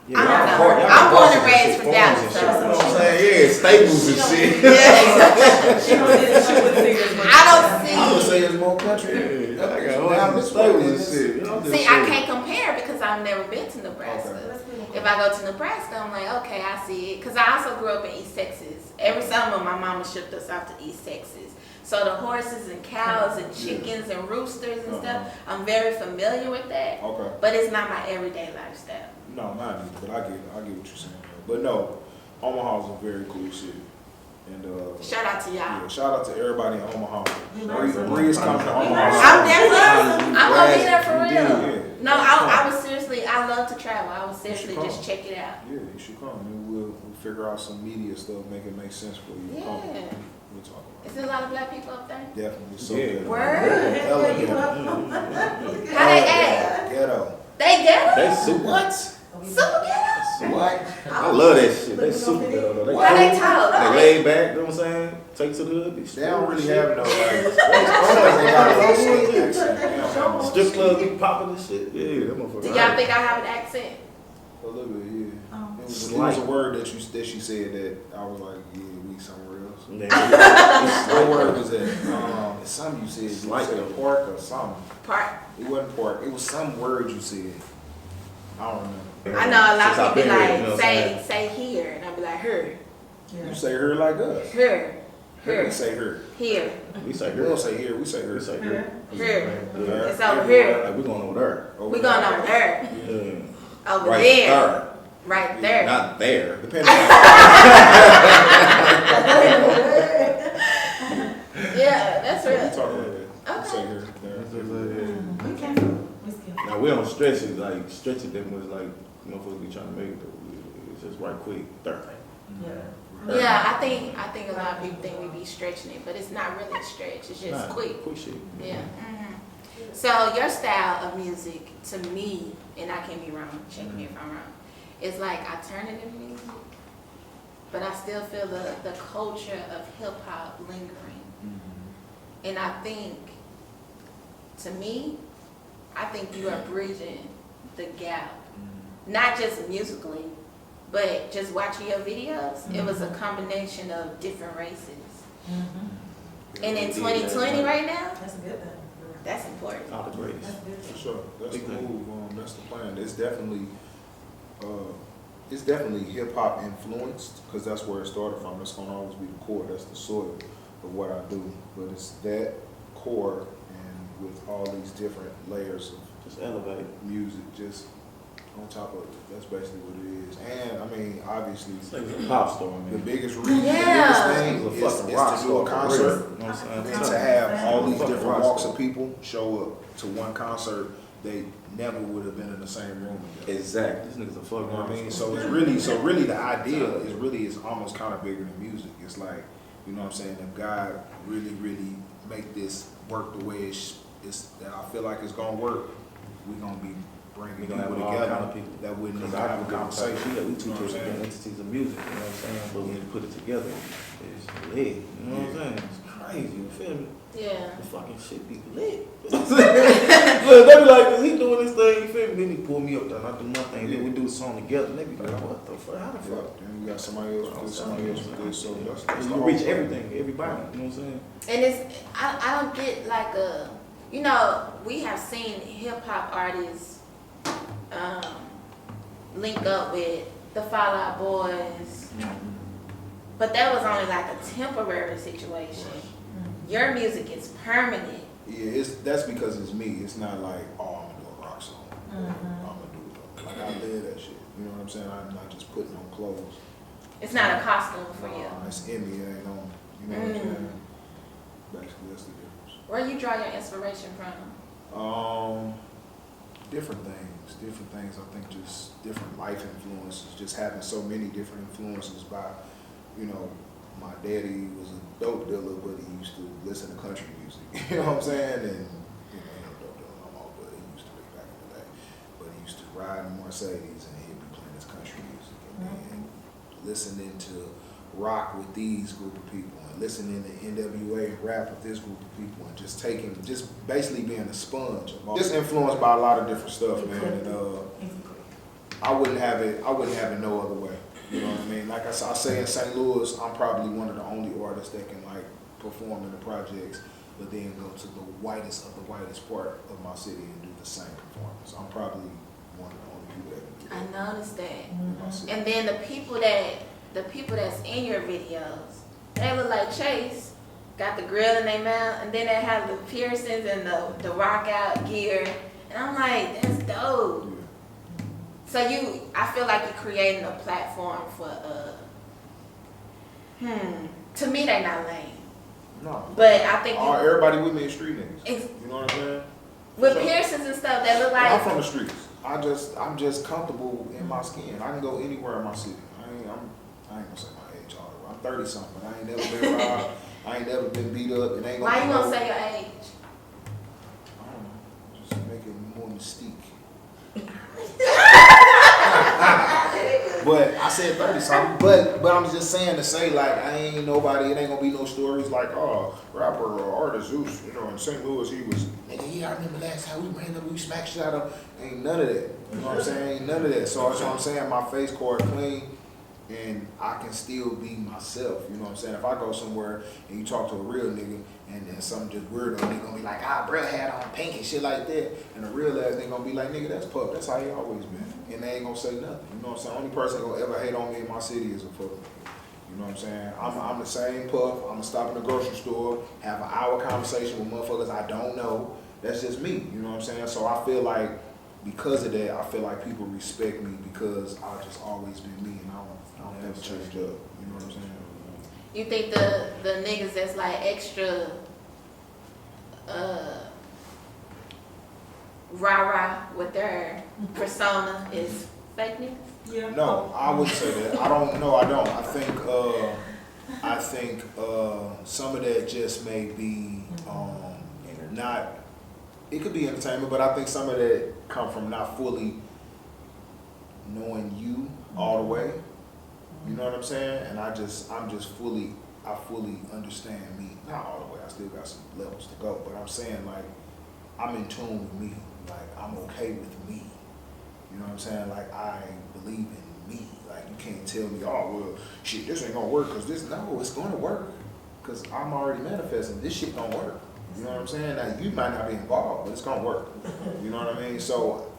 Yeah, I don't y'all know. hard- y'all I'm got born and horses raised shit, from farms Dallas, and so- shit. You know what I'm saying? Yeah, staples and shit. Yeah. She would see it. I don't I would see. say it's more country. Yeah, I got Down horses this and way, staples and it's- shit. You know, I'm just See, I saying. can't compare because I've never been to Nebraska. Okay. If I go to Nebraska, I'm like, okay, I see it. Because I also grew up in East Texas. Every summer, my mama shipped us out to East Texas. So the horses and cows and chickens and roosters and stuff, I'm very familiar with that. Okay. But it's not my everyday lifestyle. No, mine either, but I get what you're saying. But no, Omaha's a very cool city. And Shout out to y'all. yeah, shout out to everybody in Omaha. We learned something. Bree is coming to We Omaha. learned I'm definitely, I'm gonna be there for You did, real. yeah. No, I was seriously, I love to travel. I would seriously come. just check it out. Yeah, you should come. And we'll figure out some media stuff, make it make sense for you. Come. Yeah. We'll talk about Is there a lot of black people up there? it. Definitely. So Yeah. good. Word? Hella ghetto. How they act? Ghetto. They ghetto? They super. What? Super ghetto? What? I love that shit. They super ghetto though. They How they cool. talk? They laid back, you know what I'm saying? Take to the hood. Be They don't really shit. have no like. They got a little state accent. They don't have no- Strip club be popping and shit. Yeah, that motherfucker. Do y'all think I have an accent? A little bit, yeah. Oh. It was Slight. a word that she said that I was like, yeah, we somewhere else. Yeah. What word was that? It's something you said. You Slight. said pork or something. Part. It wasn't pork. It was some word you said. I don't remember. I know a lot Since I've of people been be here, like, you know what I'm say saying? here, and I'll be like, her, You say her like us. her, We her, say her. here, We say We girl. don't say here. We say her. We say Her. girl. her. Yeah. It's over here. Like we going over there. We going over there, Yeah. over Right there, there. right there. Not there. Depending on Yeah, that's We real. talk about that. Okay. Say here, there. We can't. We skip. Now we don't stretch it like that much like motherfuckers be trying to make it though. It's just right quick. Yeah. Yeah, I think a lot of people think we be stretching it, but it's not really a stretch. It's just Nah, quick. Quick shit. Yeah. So your style of music, to me, and I can be wrong, check me if I'm wrong, is like alternative music, but I still feel the culture of hip hop lingering. And I think, to me, I think you are bridging the gap, not just musically, but just watching your videos. It was a combination of different races. And in 2020 right now, That's a good thing. that's important. All the greatest. That's a good For thing. sure. That's Big the thing. move. That's the plan. It's definitely hip hop influenced because that's where it started from. That's gonna always be the core. That's the soil of what I do. But it's that core and with all these different layers of Just elevate. music just on top of it. That's basically what it is. And I mean, obviously, It's like a pop star, the man. biggest reason, Yeah. the biggest thing He's a fucking is rock to do a star, for concert. real. You know what I'm And saying? to have all these Fucking different rock walks star. of people show up to one concert, they never would have been in the same room together. Exactly. This nigga's a You fucking know what I rock mean? star. So really the idea is almost kind of bigger than music. It's like, you know what I'm saying, if God really make this work the way it's that I feel like it's gonna work, we're gonna be bringing We people gonna have all together kind of people. that wouldn't Because even I have can a get conversation. conversation. We You two know what I'm different saying? entities of music, you know what I'm saying? But when you put it together, it's lit. You know what I'm saying? It's crazy, you feel me? Yeah. The fucking shit be lit. Look, they be like, he doing this thing, you feel me? Then he pull me up there and I do my thing. Then we do the song together. And they be like, what the fuck? How the Yeah, fuck? then you got somebody else with this, somebody else with this, so that's the You whole reach thing. everything, everybody, you know what I'm saying? And it's, I don't get like you know, we have seen hip hop artists link up with the Fall Out Boys, but that was only like a temporary situation. Your music is permanent. Yeah, that's because it's me. It's not like, oh, I'm gonna do a rock song. I'm gonna do it. Like I live that shit. You know what I'm saying? I'm not just putting on clothes. It's not a costume for you. It's in me. It ain't on. You know what I'm saying? Basically, that's the difference. Where you draw your inspiration from? Different things. I think just different life influences. Just having so many different influences by, you know, my daddy was a dope dealer, but he used to listen to country music. You know what I'm saying? And you know, he ain't a dope dealer no more, but he used to be back in the day. But he used to ride in Mercedes and he'd be playing his country music and listening to rock with these group of people and listening to NWA and rap with this group of people and just basically being a sponge. Just influenced by a lot of different stuff, man. And I wouldn't have it no other way. You know what I mean? Like I say in St. Louis, I'm probably one of the only artists that can like perform in the projects, but then go to the whitest of the whitest part of my city and do the same performance. I'm probably one of the only people that can do I that noticed that. in my city. And then the people that's in your videos, they look like Chase, got the grill in their mouth, and then they have the piercings and the rock out gear. And I'm like, that's dope. Yeah. So I feel like you're creating a platform for, to me they're not lame. No. But I think Everybody with me is street niggas. Ex- You know what I'm saying? with Sure. piercings and stuff, they look I'm like, from the streets. I'm just comfortable in my skin. I can go anywhere in my city. I ain't gonna say my age all the way. I'm 30 something, but I ain't never been robbed. I ain't never been beat up. It ain't gonna why be you no- gonna say your age? I don't know. Just make it more mystique. But I said 30 something. But I'm just saying to say like I ain't nobody. It ain't gonna be no stories like rapper or artist Zeus. You know, in St. Louis he was. Nigga, yeah, I remember last time we ran up, we smacked shit out of. Ain't none of that. You know what I'm saying? Ain't none of that. So that's what I'm saying. My face card clean. And I can still be myself, you know what I'm saying? If I go somewhere and you talk to a real nigga and then something just weirdo, they gonna be like, bro had on pink and shit like that. And the real ass nigga gonna be like, nigga, that's Pup. That's how he always been. And they ain't gonna say nothing. You know what I'm saying? Only person gonna ever hate on me in my city is a fuck nigga. You know what I'm saying? I'm the same Puff. I'm gonna stop in the grocery store, have an hour conversation with motherfuckers I don't know. That's just me, you know what I'm saying? So I feel like because of that, I feel like people respect me because I've just always been me and I don't ever change up. You know what I'm saying? You think the niggas that's like extra rah-rah with their persona is fake niggas? Yeah. No, I would say that. I don't know. I don't. I think some of that just may be not. It could be entertainment, but I think some of that come from not fully knowing you all the way. You know what I'm saying? And I fully understand me. Not all the way. I still got some levels to go. But I'm saying, like, I'm in tune with me. Like, I'm okay with me. You know what I'm saying? Like, I believe in me. Like, you can't tell me, oh, well, shit, this ain't gonna work, because this, no, it's gonna work. Because I'm already manifesting, this shit gonna work. You know what I'm saying? Now, you might not be involved, but it's gonna work. You know what I mean? So,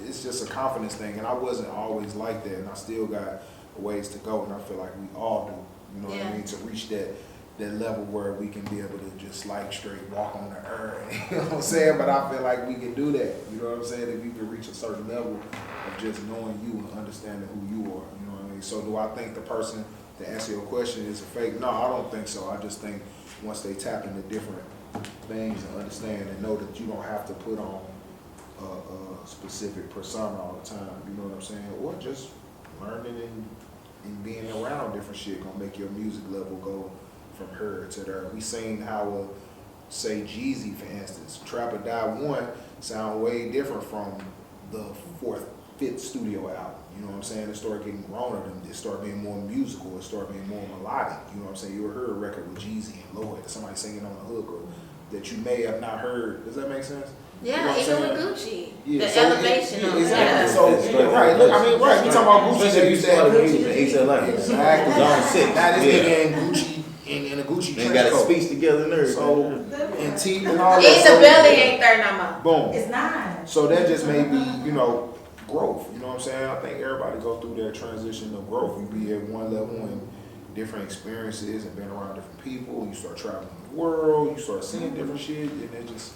it's just a confidence thing, and I wasn't always like that, and I still got ways to go, and I feel like we all do. You know what I mean? To reach that level where we can be able to just like straight walk on the earth. You know what I'm saying? But I feel like we can do that. You know what I'm saying? If you can reach a certain level of just knowing you and understanding who you are. You know what I mean? So do I think the person, to answer your question, is a fake? No, I don't think so. I just think once they tap into different things and understand and know that you don't have to put on a specific persona all the time. You know what I'm saying? Or just learning and being around different shit gonna make your music level go from her to there. We seen how, say Jeezy, for instance, Trap or Die 1 sound way different from the 4th, 5th studio album. You know what I'm saying? It started getting grown on them. It started being more musical. It started being more melodic. You know what I'm saying? You ever heard a record with Jeezy and Lloyd, somebody singing on the hook, or that you may have not heard. Does that make sense? Yeah, you know even with Gucci. Yeah, The so elevation of it. exactly. So, right, look, I mean, right, we talking about Gucci. Especially if you started music in HLA. Exactly. Zone 6. Now this nigga in Gucci, in a Gucci They trench got a coat. speech together and everything. So, and teeth and all that. It's the belly ain't there no more. Boom. It's not. So that just may be, growth. You know what I'm saying? I think everybody go through that transition of growth. You be at one level and different experiences and being around different people. You start traveling the world. You start seeing different shit, and it's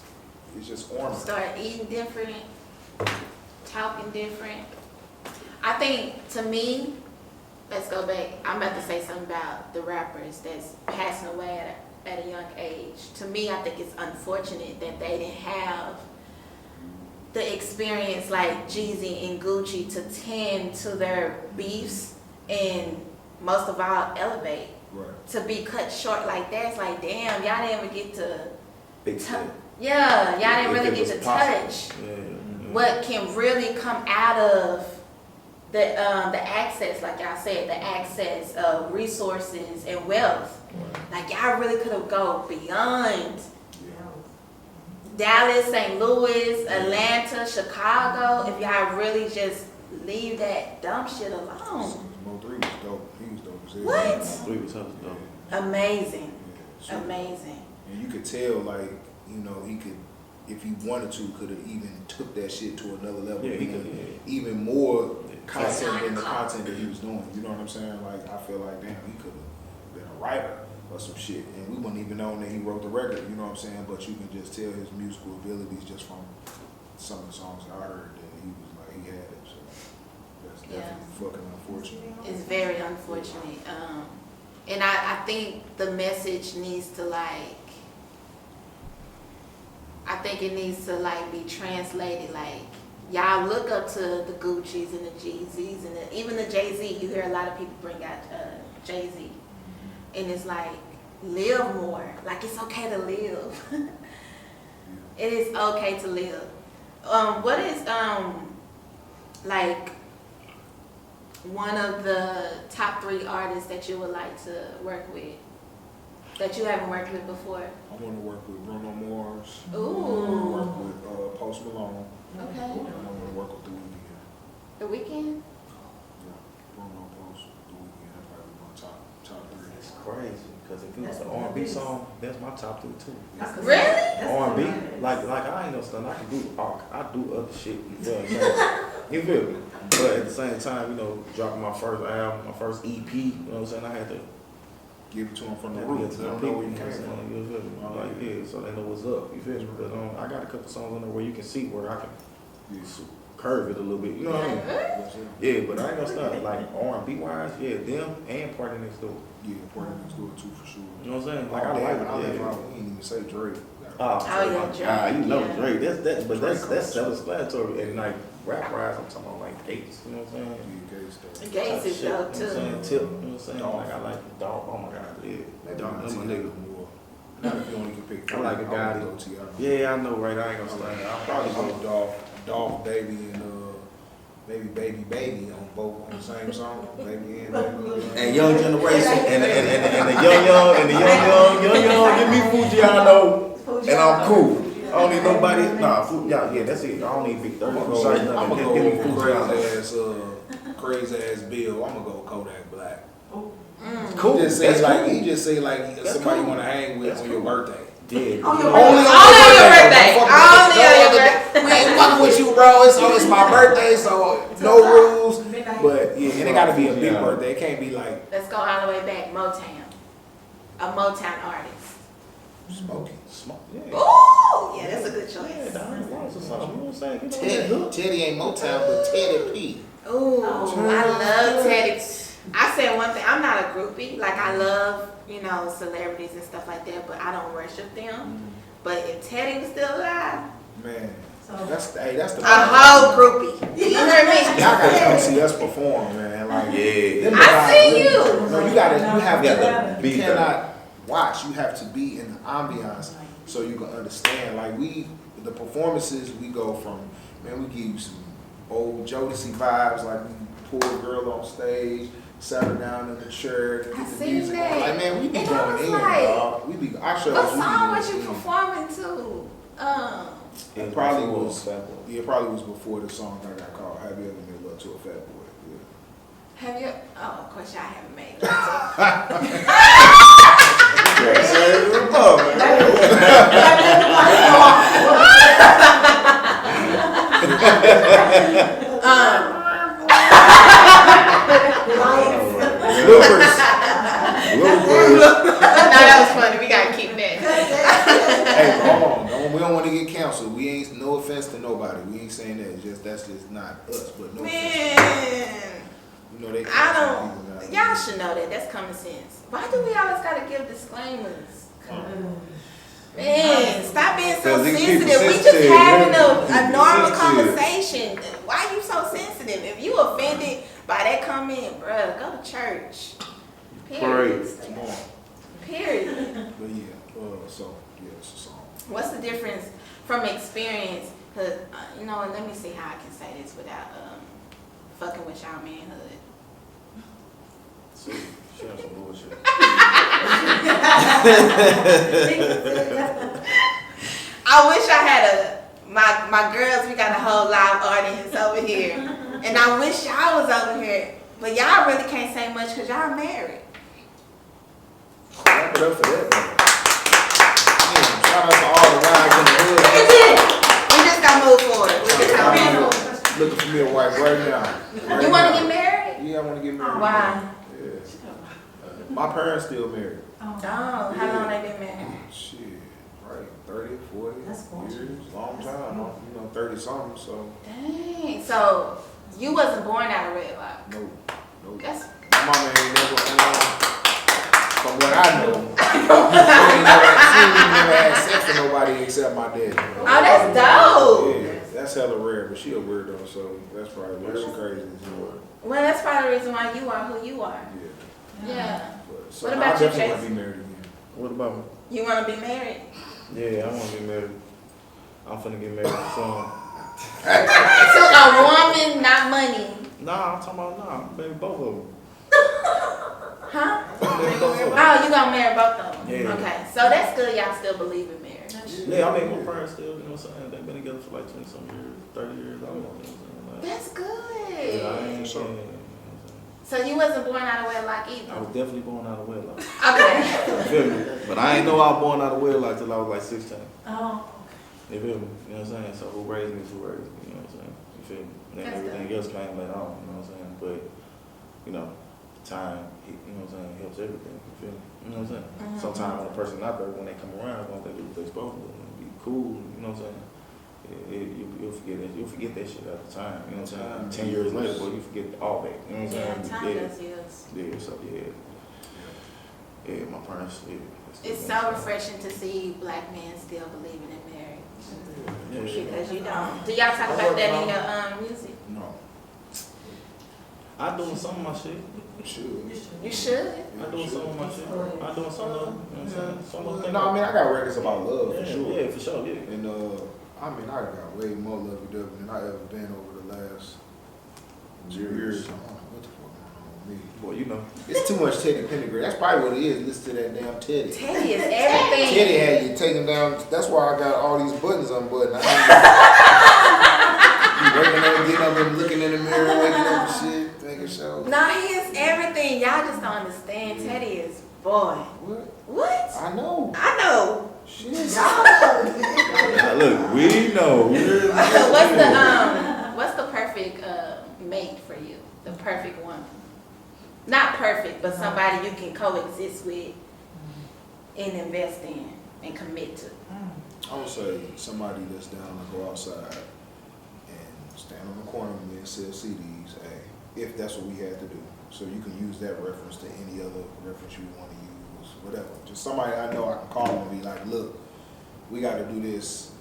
just ornament. Start eating different, talking different. I think, to me, let's go back. I'm about to say something about the rappers that's passing away at a young age. To me, I think it's unfortunate that they didn't have the experience like Jeezy and Gucci to tend to their beefs and most of all elevate. Right. To be cut short like that, it's like, damn, y'all didn't even get to Big shit. yeah, y'all didn't If really it get was to possible. touch Yeah. what can really come out of the access, like y'all said, the access of resources and wealth. Like y'all really could have gone beyond Dallas, St. Louis, Atlanta, Chicago, if y'all really just leave that dumb shit alone. Mo 3 was dope. He was dope as hell. What? 3 was hella dope. Amazing. Yeah, so- Amazing. And you could tell, like, he could, if he wanted to, could have even took that shit to another level. Yeah, he Even- could, yeah. Even more content Design than the call. content that he was doing. You know what I'm saying? Like, I feel like, damn, he could have been a writer or some shit. And we wouldn't even know that he wrote the record, you know what I'm saying? But you can just tell his musical abilities just from some of the songs I heard that he was like, he had it. So that's definitely fucking unfortunate. It's very unfortunate. And I think the message needs to be translated. Like, y'all look up to the Gucci's and the Jeezys and even the Jay-Z. You hear a lot of people bring out Jay-Z. And it's like, live more. Like, it's okay to live. It is okay to live. What is, like, one of the top 3 artists that you would like to work with, that you haven't worked with before? I want to work with Bruno Mars. I Ooh. want to work with Post Malone. Okay. And I want to work with The Weeknd. The Weeknd? Yeah, Bruno, Post, The Weeknd. That's probably my top 3. It's crazy, because if it was an R&B song, that's my top 3 too. Really? R&B, like I ain't no stunt. I can do rock. I do other shit. You feel what I'm saying? You feel me? But at the same time, dropping my first album, my first EP. You know what I'm saying? I had to Give it to him from the get root. to Let the them know people. where You you know what came I'm from. saying? You feel me? Like, yeah, so they know what's up. You feel me? But I got a couple songs on there where you can see where I can Yeah. curve it a little bit. You know what I mean? Yeah, but I ain't gonna stop. Like R&B wise, yeah, them and Party Next Door. Yeah, Party Next Door too for sure. You know what I'm saying? Like Oh, I damn, like when I left it. out, we ain't even say Drake. Oh, yeah, Drake. You know Yeah. Drake. But Drake that's culture. self-explanatory. And like rap wise, I'm talking about like Gates. You know what I'm saying? Yeah, gay stuff. Gates is Shit, dope you know what I'm saying? too. Tip, you know what I'm saying? Like I like the dog. Oh my god, yeah. Maybe Dog, not that's my T.I. nigga. more. Not if you only can pick I three. like a guy would that- go T.I. Yeah, I know, right? I ain't gonna stand. I'll Probably probably go go. Dolph, Baby, and maybe Baby on both on the same song. Baby and Baby. And Young Generation and the young, give me Fujiano and I'm cool. I don't need nobody. Nah, yeah, that's it. I don't need Big 30. I'm gonna go Give me with Fujiano. crazy ass Bill. I'm gonna go Kodak Black. Cool. He just say That's like cool. he just say like That's somebody you cool. wanna hang with That's on your cool. birthday. Yeah. On your Only birthday. on your birthday. Don't fuck Only with on your no other day. We ain't fucking with you, bro. It's my birthday, so no rules. But yeah, and it gotta be a big birthday. It can't be like Let's go all the way back. Motown. A Motown artist. Smokey. Smoke. Yeah. Ooh, yeah, that's a good Yeah, choice. dog. Lots of songs. You know what I'm saying? Get on that hook. Teddy ain't Motown, but Teddy P. Ooh, I love Teddy. I said one thing. I'm not a groupie. Like I love, celebrities and stuff like that, but I don't worship them. But if Teddy was still alive, Man, So, that's the a whole groupie. You heard me? Y'all gotta come see us perform, man. Like, Yeah. them I guys see really- you. No, you have You to gotta be you there. cannot watch. You have to be in the ambiance so you can understand. Like the performances, we go from, man, we give you some old Jodeci vibes. Like we pull a girl on stage, sat her down in the chair, get I the seen music that. on. Like, man, we be And I going was in, like, dog. We be our shows. What we be song was going you in. performing to? It probably was. Yeah, it probably was before the song I got called "Have You Ever Made Love to a Fat Boy?" Yeah. Have you? Oh, of course, y'all haven't made it. Bloopers. No, that was funny. We gotta keep that. Hey, hold on. We don't want to get canceled. We ain't, no offense to nobody. We ain't saying that. That's just not us. But no offense. Man, You know they I cancel people don't. now. Y'all should know that. That's common sense. Why do we always gotta give disclaimers? Man, stop being so 'Cause these people sensitive. We just sensitive, having yeah. a normal Sensitive. conversation. Why you so sensitive? If you offended by that comment, bruh, go to church. Period. Come on. Period. But yeah. So yeah, it's a song. What's the difference from experience? Cause and let me see how I can say this without fucking with y'all manhood. See, she on some bullshit. I wish I had my girls. We got a whole live audience over here, and I wish y'all was over here. But y'all really can't say much because y'all married. Wrap it up for that, man. Yeah, shout out to all the wives in the hood. We just gotta move forward. We just gotta move forward. Looking for me a wife right now. You want to get married? Yeah, I want to get married. Why? Yeah. My parents still married. Oh, how long they been married? Shit, right, 30, 40 That's gorgeous. years, long time. 30 something. So Dang. So you wasn't born out of wedlock. no. That's My mama ain't never, from what I know, she ain't never had sex with nobody except my dad. oh, that's dope. Yeah, that's hella rare, but she a weirdo, so that's probably why she crazy as hell. Well, that's probably the reason why you are who you are. Yeah. Yeah. But, so What I about you, definitely want Chase? to be married again. What about me? You want to be married? Yeah, I want to get married. I'm finna get married soon. To a woman, not money. Nah, I'm talking about baby, both of them. Huh? Baby, both of them. Oh, you gonna marry both of them? Yeah. Okay, so that's good. Y'all still believe in marriage. Yeah, I mean, my parents still, you know what I'm saying? They've been together for like 20 some years, 30 years. I don't know. You know what I'm saying? Like, That's good. yeah, I ain't So- you know what I'm saying? So you wasn't born out of wedlock I either. was definitely born out of wedlock. Okay. You feel me? But I ain't know I was born out of wedlock till I was like 16. Oh, You feel me? You know what I'm saying? So who raised me is who raised me. You know what I'm saying? You feel me? And then That's everything else came later on. You know what I'm saying? But, time, you know what I'm saying, helps everything. You feel me? You know what I'm saying? Sometimes when a person not there, when they come around, they don't think they supposed to be cool. You know what I'm saying? You'll forget that. You'll forget that shit at the time. You know what I'm saying? 10 years later, boy, you forget all that. You know what I'm Yeah, saying? time does heals. Yeah, so yeah, my parents. Yeah, It's so refreshing to see black men still believing in marriage. Because you don't. Do y'all talk about that in your music? No. I doing some of my shit. Should. You should. I doing some of my shit. I doing some of, you know what I'm saying? Some of the No, I mean I got records about love for sure. Yeah, for sure, yeah. And I mean I got way more lovey-dovey than I ever been over the last years. I don't know what the fuck going on with me. Boy, you know. It's too much Teddy Pendergrass. That's probably what it is. Listen to that damn Teddy. Teddy is everything. Teddy had you taking down. That's why I got all these buttons unbuttoned. You waking up, getting up and looking in the mirror, waking up and shit, making sure. No, he is everything. Y'all just don't understand. Teddy is boy. What? What? I know. I know. Shit. Now, look, we know. What's the perfect mate for you? The perfect woman. Not perfect, but somebody you can coexist with and invest in and commit to. I would say somebody that's down to go outside and stand on the corner with me and sell CDs, hey, if that's what we had to do. So you can use that reference to any other reference you want to use, whatever. Just somebody I know I can call and be like, look, we got to do this.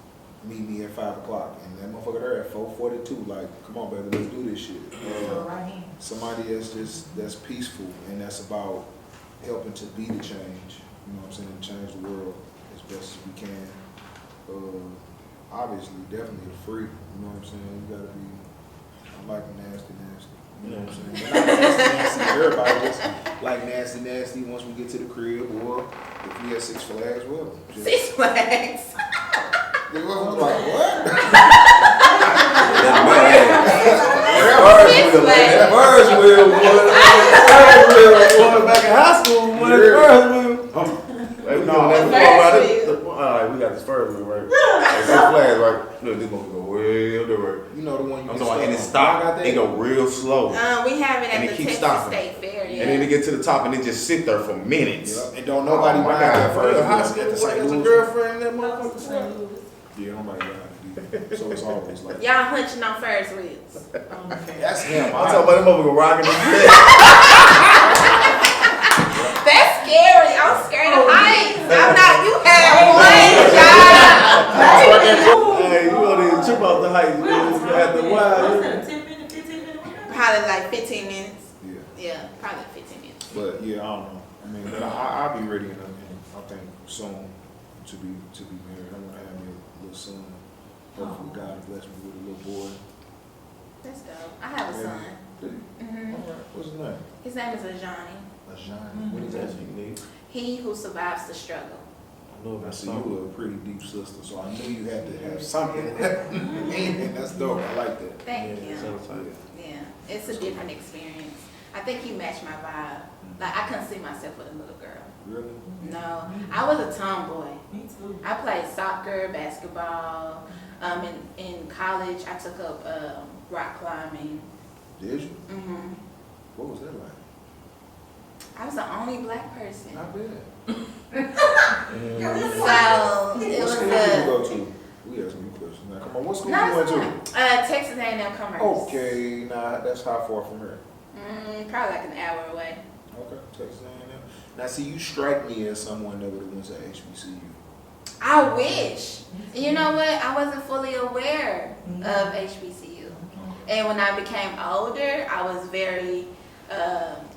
Meet me at 5 o'clock. And that motherfucker there at 4:42, like, come on, baby, let's do this shit. Somebody that's peaceful and that's about helping to be the change, you know what I'm saying, change the world as best as we can. Obviously, definitely a freak, you know what I'm saying, you gotta be, I like nasty, you know what I'm saying, but not nasty, everybody just like nasty once we get to the crib, or if we have 6 Flags, well. Just, 6 Flags. they was like, what? That birds wheel, boy. Back in high school, boy, that birds wheel. Hey, we got this birds wheel, right? Like 6 Flags, right? Look, this motherfucker go way up there, right? You know the one you I'm can talking about, and it stop stop, it go real slow. We have it And at it the keeps Texas stopping. State Fair, yeah. And then it get to the top and it just sit there for minutes. Yeah. And don't nobody my ride God, that first high school, at the boy, St. there's a Louis. girlfriend, that motherfucker. Yeah, nobody ride it. So it's always like Y'all hunching on Ferris wheels. that's him. I'm talking about them motherfucker rocking his head. That's scary. I'm scared of heights. I'm not. You have one job. Hey, you don't even trip off the height. You after a while. Probably like 15 minutes. Yeah. Yeah, probably 15 minutes. But yeah, I don't know. I mean, but I'll be ready in I think soon to be married. I'm gonna have me a little son. Hopefully God bless me with a little boy. That's dope. I have a son. Did he? Mhm. All right. What's his name? His name is Ajani. Ajani. What is that you need? He who survives the struggle. I know I see you were a pretty deep sister, so I knew you had to have something. And that's dope. I like that. Thank you. Yeah. Yeah, it's a different experience. I think he matched my vibe. Like I couldn't see myself with a little girl. Really? No, I was a tomboy. Me too. I played soccer, basketball. In college, I took up rock climbing. Did you? Hmm What was that like? I was the only black person. Not bad. So it What was school did you go to? We asking you questions. Now, come on, what school No, you went it's to? fine. Texas A&M Commerce. Okay, nah, that's how far from here. Probably like an hour away. Okay, Texas A&M. Now, see, you strike me as someone that would have went to HBCU. I wish. You know what? I wasn't fully aware of HBCU. And when I became older, I was very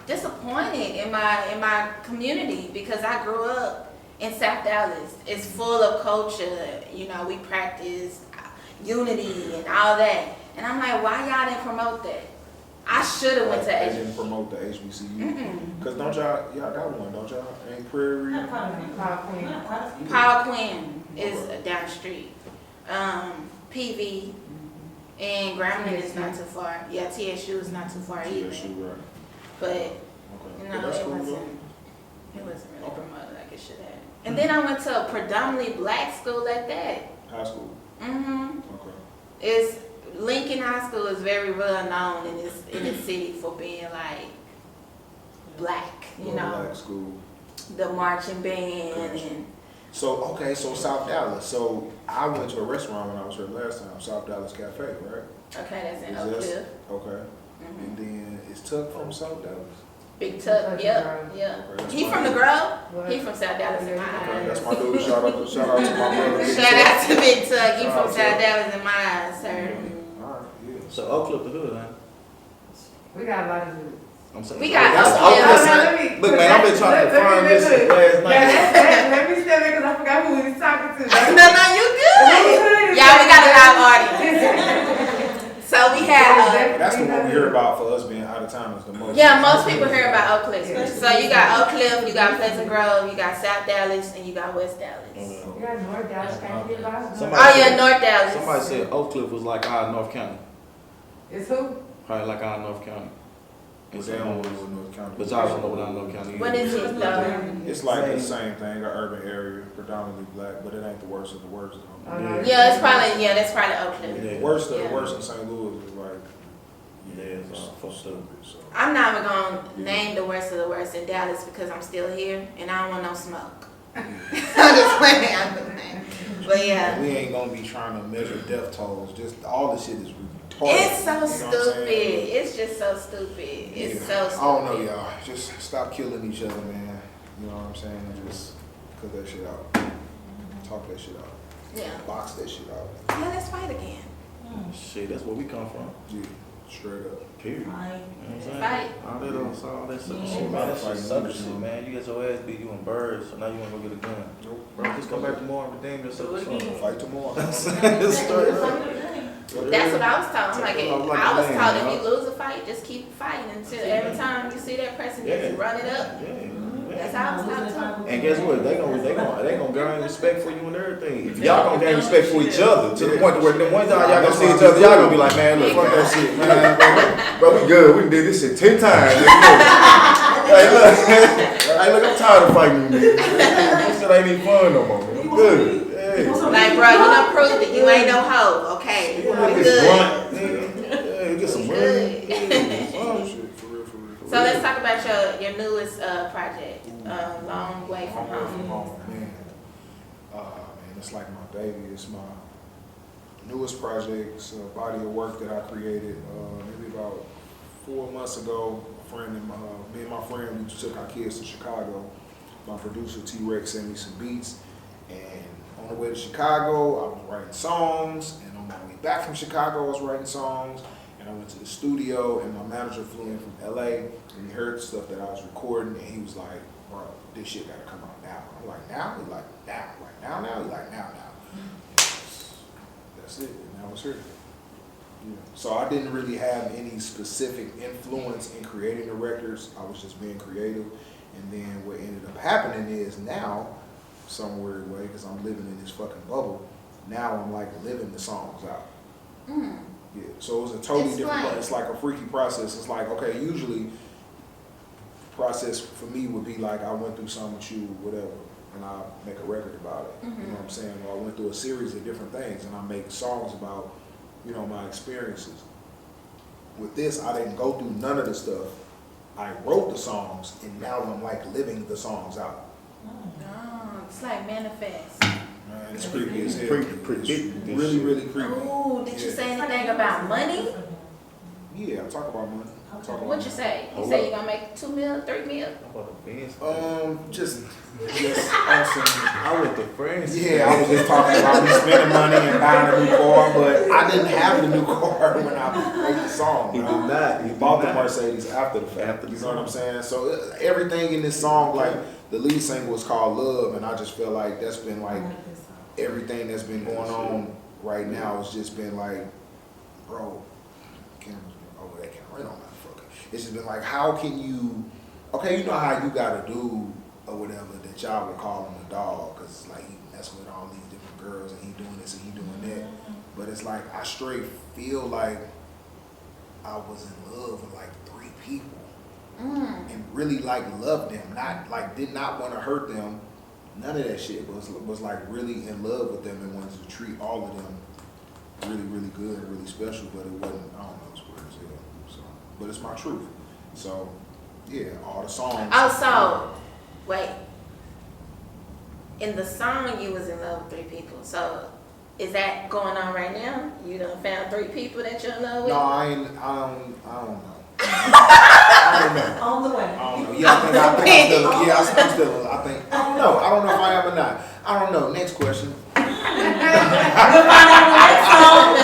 disappointed in my community because I grew up in South Dallas. It's full of culture. You know, we practice unity and all that. And I'm like, why y'all didn't promote that? I should have went to They didn't HBCU. promote the HBCU. Because don't y'all got one, don't y'all? Ain't Prairie? Paul Quinn is down the street. PV and Grambling is not too far. Yeah, TSU is not too far either. TSU, right. But Okay. you But know, that's it cool, wasn't though. really promoted like it should have. And then I went to a predominantly black school at that. High school. Okay. It's Lincoln High School is very well known in the city for being like black, you Little know, black school. the marching band Gotcha. and So South Dallas. So I went to a restaurant when I was here last time, South Dallas Cafe, right? Okay, that's in Is Oak that- Cliff. Okay. And then is Tuck from South Dallas? Big Tuck, yep, yeah. He from the Grove? He from South Dallas in my Okay, that's eyes. my dude. Shout out to my brother. Shout out to Big Tuck. He Shout from out South to- Dallas in my eyes, sir. Alright, yeah. So Oak Cliff the hood, huh? We got a lot of good. I'm saying. We got That's Oak Oak Cliff. Cliff. Look, man, I've been trying to confirm this since last night. Let me step in because I forgot who we was talking to. No, you good. Y'all, we got a live audience. So we have, That's the one we hear about for us being out of town is the most. yeah, most people hear about Oak Cliff. So you got Oak Cliff, you got Pleasant Grove, you got South Dallas, and you got West Dallas. You got North Dallas, can't get about it. Somebody- Oh yeah, North Dallas. Somebody said Oak Cliff was like our North County. It's who? Probably like our North County. But they don't know what North County. But y'all don't know what our North County is. What is it though? It's like the same thing, an urban area, predominantly black, but it ain't the worst of the worst. Oh, no. Yeah, it's probably, yeah, that's probably Oak Cliff. Yeah. Worst of the Yeah. worst in St. Louis is like, Yeah, it's fucked up. So. I'm not even gonna name the worst of the worst in Dallas because I'm still here and I don't want no smoke. I'm just playing. I'm just playing. But yeah, We ain't gonna be trying to measure death tolls. Just all this shit is retarded. it's so You know what I'm stupid. saying? It's just so stupid. It's Yeah. so stupid. I don't know, y'all. Just stop killing each other, man. You know what I'm saying? Just cut that shit out. Talk that shit out. Yeah. Box that shit out. Yeah, let's fight again. Shit, that's where we come from. Yeah, straight up. Period. You know what I'm saying? Fight. All that sucker shit, man. That shit sucker shit, man. You get your ass beat, you in birds, so now you wanna go get a gun. Nope. Bro, just come back tomorrow and redeem yourself. or something. Fight tomorrow. It's straight up. That's what I was taught. I'm like, I'm like I was a man, taught you if know? you lose a fight, just keep fighting until every time you see that person, just run it up. Yeah. That's how I was taught too. And guess what? They gonna gain respect for you and everything. If y'all gonna gain respect for each other to the point to where then one time y'all gonna see each other, y'all gonna be like, man, look, fuck that shit, man. Bro, we good. We did this shit 10 times. Hey, look, I'm tired of fighting you, nigga. This shit ain't even fun no more. Man. We good. Hey. Like, bro, you done proved that you ain't no hoe. Okay, You we wanna get good. blunt, nigga. Yeah, get some money. Good. Oh, shit, for real. So let's talk about your newest project, Long Way from Home. Oh, man. Man, it's like my baby. It's my newest project. It's a body of work that I created maybe about 4 months ago. Me and my friend, we took our kids to Chicago. My producer T-Rex sent me some beats, and on the way to Chicago, I was writing songs, and on my way back from Chicago, I was writing songs, and I went to the studio, and my manager flew in from LA, and he heard the stuff that I was recording, and he was like, bro, this shit gotta come out now. I'm like, now? He's like, now. I'm like, now? He's like, now. That's it, and I was here. Yeah. So I didn't really have any specific influence in creating the records. I was just being creative. And then what ended up happening is now, some weird way, because I'm living in this fucking bubble, now I'm like living the songs out. Mm. Yeah. So it was a totally different, Explain. it's like a freaky process. It's like, okay, usually process for me would be like I went through something with you, whatever, and I make a record about it. You know what I'm saying? Or I went through a series of different things and I make songs about, you know, my experiences. With this, I didn't go through none of the stuff. I wrote the songs, and now I'm like living the songs out. Oh, it's like manifest. Man, it's creepy as hell. Predict It's this really, shit. really creepy. Ooh, did you Yeah. say anything about money? Yeah, I talk about money. I talk about What'd you say? You say you're gonna make 2 mil, 3 mil? How about the Benz? Just awesome. I went to France. Yeah, I was just talking about me spending money and buying a new car, but I didn't have the new car when I made the song. He you did know? not. He bought the Mercedes after the fact. After the You know what I'm song. saying? So everything in this song, like the lead single was called Love, and I just feel like that's been like everything that's been going on right now has just been like, bro, camera's been over that camera. It don't matter, fuck it. It's just been like, how can you, okay, you know how you got a dude or whatever that y'all would call him a dog, because it's like he messing with all these different girls and he doing this and he doing that. But it's like, I straight feel like I was in love with like 3 people. And really like loved them, not like did not want to hurt them, none of that shit, was like really in love with them and wanted to treat all of them really, really good and really special, but it wasn't, I don't know, it's weird as hell. So, but it's my truth. So yeah, all the songs. Oh, so, wait. in the song you was in love with 3 people. So is that going on right now? You done found 3 people that you're in love with? No, I ain't. I don't know. I don't know. On the way. I don't know. Yeah, I think I'm still. Yeah, I'm still. I think. I don't know. I don't know if I am or not. I don't know. Next question. We'll find out the next song.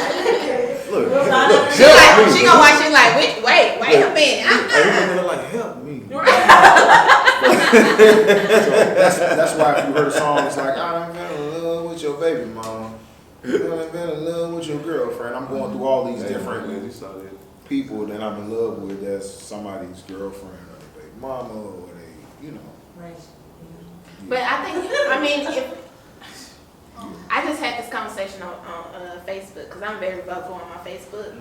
Look, Well, look, She like, she gonna watch you like, wait a minute. Everybody look like, help me. So that's why if you heard a song, it's like, I done been in love with your baby mama. I done been in love with your girlfriend. I'm going through all these different people that I'm in love with. That's somebody's girlfriend or their baby mama or they, you know. Right. But I mean, if I just had this conversation on Facebook because I'm very vocal on my Facebook,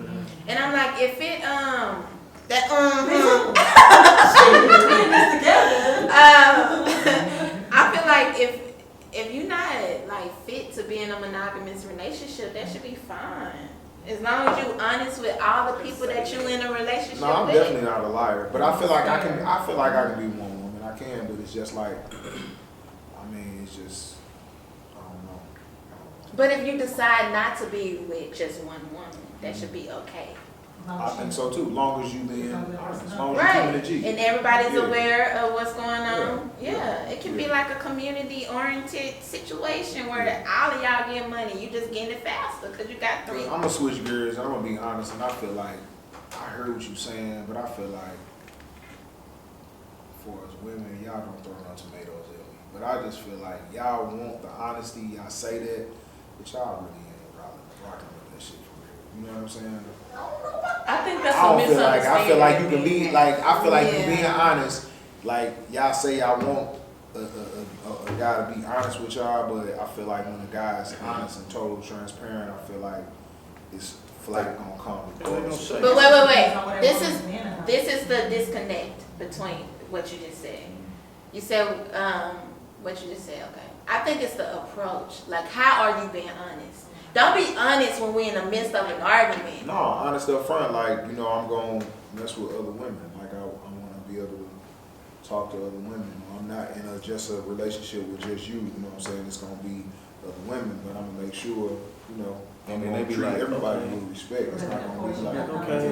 and I'm like, if it I feel like if you're not like fit to be in a monogamous relationship, that should be fine. As long as you're honest with all the people that you in a relationship No, I'm with. definitely not a liar, but I feel like I can. I feel like I can be one woman. I can, but it's just like, I mean, it's just, I don't know. But if you decide not to be with just one woman, that should be okay. I think so too. Long as you being honest, as long as Right. you keeping it G. And everybody's Yeah. aware of what's going on. Yeah. Yeah. It can be like a community-oriented situation where all of y'all get money. You just getting it faster because you got 3. I'm gonna switch gears. I'm gonna be honest, and I feel like I heard what you're saying, but I feel like for us women, y'all don't throw no tomatoes at me. But I just feel like y'all want the honesty. Y'all say that, but y'all really ain't rocking with that shit for real. You know what I'm saying? I think that's I a don't feel like misunderstanding. I feel like you can be like I feel like you Yeah. being honest. Like y'all say y'all want a guy to be honest with y'all, but I feel like when a guy is honest and total transparent, I feel like it's flag gonna come. regardless. But wait. This is the disconnect between what you just said. You said what you just said. Okay. I think it's the approach. Like, how are you being honest? Don't be honest when we're in the midst of an argument. No, honest up front, like, you know, I'm gonna mess with other women. Like I wanna be able to talk to other women. I'm not in just a relationship with just you, you know what I'm saying? It's gonna be other women, but I'm gonna make sure, you know, I'm And gonna they be treat like, everybody okay. with respect. It's not gonna be like, Okay.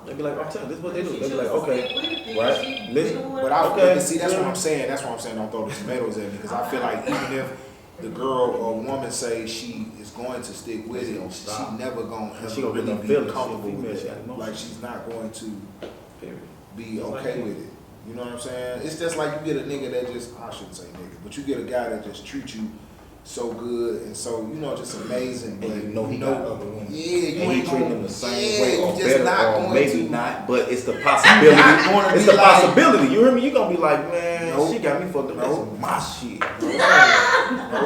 They be like, I'm telling you, this is what they do. They be like, okay, right? Listen. But I Okay. see, that's what I'm saying. That's why I'm saying don't throw the tomatoes at me, because I feel like even if the girl or woman say she is going to stick with it, she never gonna She gonna really get no be feelings. comfortable Female, with she got it. emotions. Like she's not going to Period. be okay with it. You know what I'm saying? It's just like you get a nigga that just, I shouldn't say nigga, but you get a guy that just treats you so good and so, you know, just amazing. But And you know he got other women. Yeah, you And he ain't treat gonna, them the same yeah, way you or just better not or going maybe to. not, but it's the possibility. Not gonna It's be the like- possibility. You hear me? You gonna be like, man, Nope. she got me fucked up. Nope. That's my shit. You know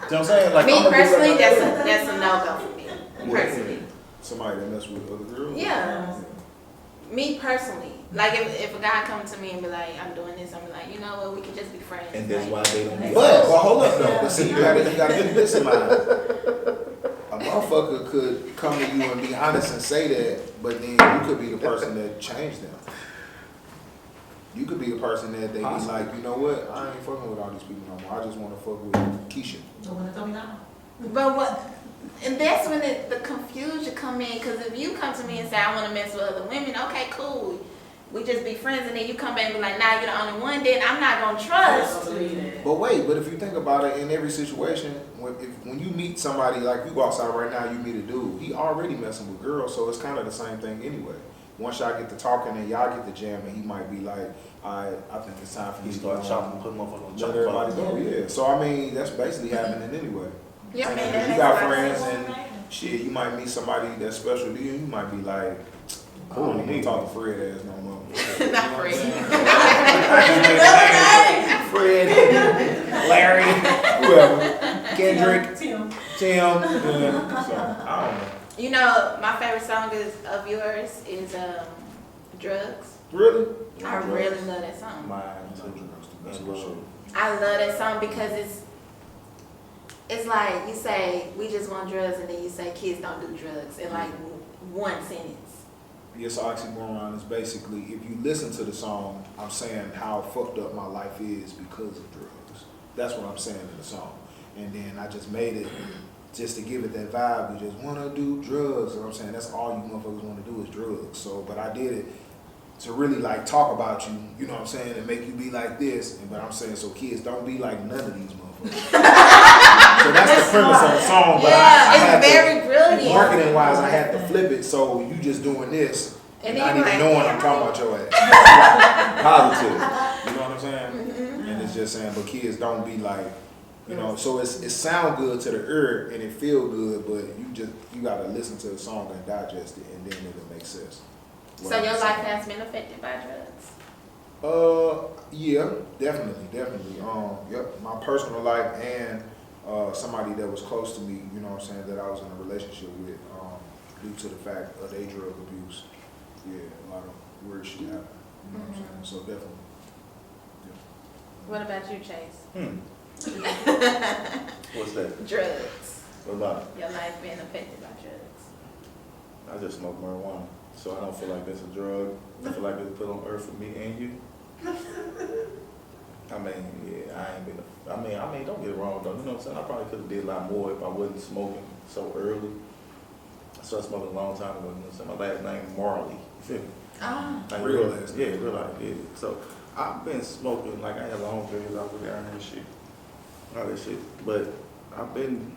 what I'm saying? Like, Me I'm gonna be personally, like, that's a no-go for me. Personally. Somebody that mess with other girls? Yeah. Me personally. Like, if a guy comes to me and be like, I'm doing this, I'm like, you know what, we can just be friends. And that's Like, why they don't be But hold up though. But see, you gotta keep this in mind. A motherfucker could come to you and be honest and say that, but then you could be the person that changed them. You could be the person that they be like, you know what, I ain't fucking with all these people no more. I just want to fuck with Keisha. But what, and that's when the confusion come in, because if you come to me and say, I want to mess with other women, okay, cool. We just be friends, and then you come back and be like, nah, you're the only one, then I'm not going to trust. But wait, but if you think about it, in every situation, when you meet somebody, like you go outside right now, you meet a dude, he already messing with girls, so it's kind of the same thing anyway. Once y'all get to talking and y'all get to jamming, he might be like, I think it's time for He me to start go chopping, on. put motherfucker on Let chopping everybody block. go, yeah. So I mean, that's basically happening anyway. Yeah, I mean, And that if you makes got a lot of friends sense. and shit, you might meet somebody that's special to you, you might be like, Cool, I don't even nigga. talk to Fred ass no more. Not free. Fred, Larry, Whoever. Kendrick, Tim. Yeah. So, I don't know. You know, my favorite song of yours is Drugs. really? I really love that song. Mine That's too. for sure. I love that song because it's like you say we just want drugs, and then you say kids don't do drugs in like one sentence. Yes, oxymoron is basically, if you listen to the song, I'm saying how fucked up my life is because of drugs. That's what I'm saying in the song. And then I just made it just to give it that vibe. You just wanna do drugs. You know what I'm saying? That's all you motherfuckers wanna do is drugs. So, but I did it to really like talk about you, you know what I'm saying, and make you be like this. But I'm saying, so kids, don't be like none of these motherfuckers. So that's the premise of the song. But Yeah, I had it's very brilliant. marketing wise, I had to flip it. So you just doing this, And and then not you even like, knowing damn, I'm talking about your ass. Positive. You know what I'm saying? And it's just saying, but kids don't be like, you know. So it sound good to the ear and it feel good, but you gotta listen to the song and digest it, and then it'll make sense. So your life has been affected by drugs? Yeah, definitely. Yep, my personal life and somebody that was close to me, you know what I'm saying, that I was in a relationship with, due to the fact of their drug abuse. Yeah, a lot of weird shit happened. You know what I'm saying? So definitely. Yeah. What about you, Chase? What's that? Drugs. What about it? Your life being affected by drugs. I just smoke marijuana, so I don't feel like that's a drug. I feel like it's put on earth for me and you. I mean, yeah, I ain't been. I mean, don't get it wrong though. You know what I'm saying? I probably could have did a lot more if I wasn't smoking so early. I started smoking a long time ago. You know what I'm saying? My last name Marley. You feel me? Ah. Like Real last name. Yeah, real life. Yeah. So I've been smoking like I had long periods out there and shit, all that shit. But I've been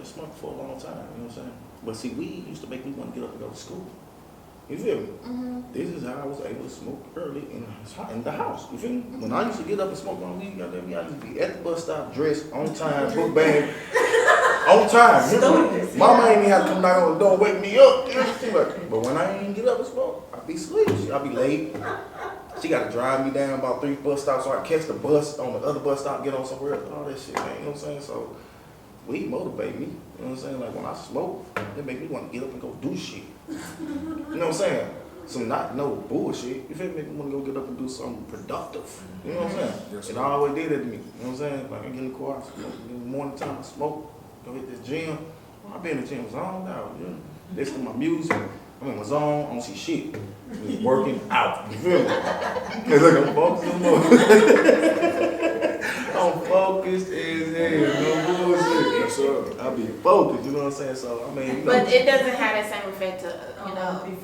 smoking for a long time. You know what I'm saying? But see, weed used to make me want to get up and go to school. You feel me? This is how I was able to smoke early in the house. You feel me? When I used to get up and smoke my weed, goddamn me, I used to be at the bus stop, dressed, on time, book bag, on time. Mama ain't even have to come knock on the door and wake me up. You know? But when I ain't get up and smoke, I be asleep. I be late. She got to drive me down about 3 bus stops so I catch the bus on the other bus stop, get on somewhere else, all that shit, man. You know what I'm saying? So weed motivate me. You know what I'm saying? Like when I smoke, it make me want to get up and go do shit. You know what I'm saying? So not no bullshit. You feel me? Make me want to go get up and do something productive. You know what I'm saying? Yes, And I always did that to me. You know what I'm saying? Like I get in the car, I smoke. In the morning time, I smoke. Go hit this gym. I be in the gym zoned out. You know? Listen to my music. I'm in my zone. I don't see shit. Just working out. You feel me? Cause look, I'm focused on more. I'm focused as hell. No bullshit. Yes, sir. I be focused. You know what I'm saying? So I mean, you know. But it doesn't have that same effect to, for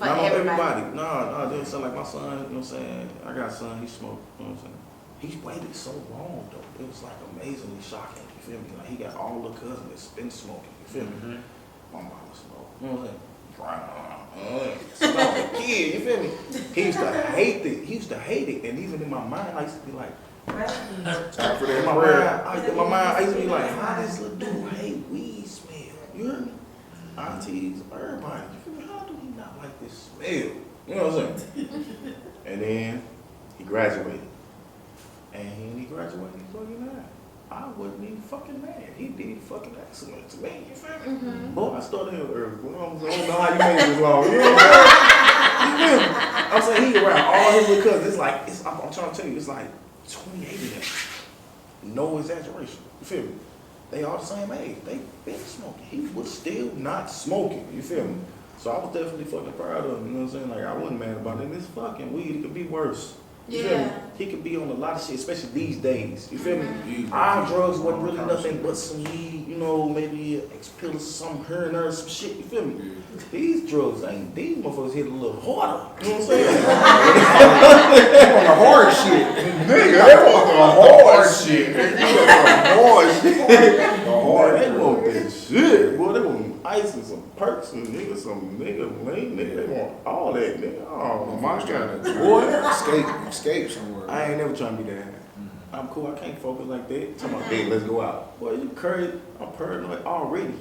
Not on everybody. No, they don't sound like my son, you know what I'm saying? I got a son, he smoked, you know what I'm saying? He waited so long though. It was like amazingly shocking, you feel me? Like he got all the cousins that's been smoking, you feel me? My mama smoked, you know what I'm saying? Since I was a kid, you feel me? He used to hate it. And even in my mind, I used to be like, Time for that in my prayer. mind, I used to be like, how this little dude hate weed smell? You heard me? Aunties, everybody. You feel me? How do he not like this smell? You know what I'm saying? And then he graduated. And he graduated in 49. I wasn't even fucking mad. He did fucking excellent to me. You feel me? Boy, I started him early. I don't know how you made it this long. You know what I'm saying? You feel me? I'm saying he around all his little cousins. It's like, I'm trying to tell you, it's like 28 of them. No exaggeration. You feel me? They all the same age. They been smoking. He was still not smoking. You feel me? So I was definitely fucking proud of him. You know what I'm saying? Like I wasn't mad about it. And this fucking weed, it could be worse. You feel me? He could be on a lot of shit, especially these days. You feel me? Our drugs wasn't really nothing but some weed, you know, maybe X pills, some here and there, some shit. You feel me? These drugs ain't. These motherfuckers hit a little harder. You know what I'm saying? They want the hard shit. Nigga, they want the hard shit. They want that shit. Boy, they want ice and some perks and nigga, some nigga, lean, nigga. They want all that, nigga. Oh, my God. Boy. Escape somewhere. I ain't never trying to be that. I'm cool. I can't focus like that. Talking about, hey, let's go out. Boy, you crazy. I'm paranoid already. You know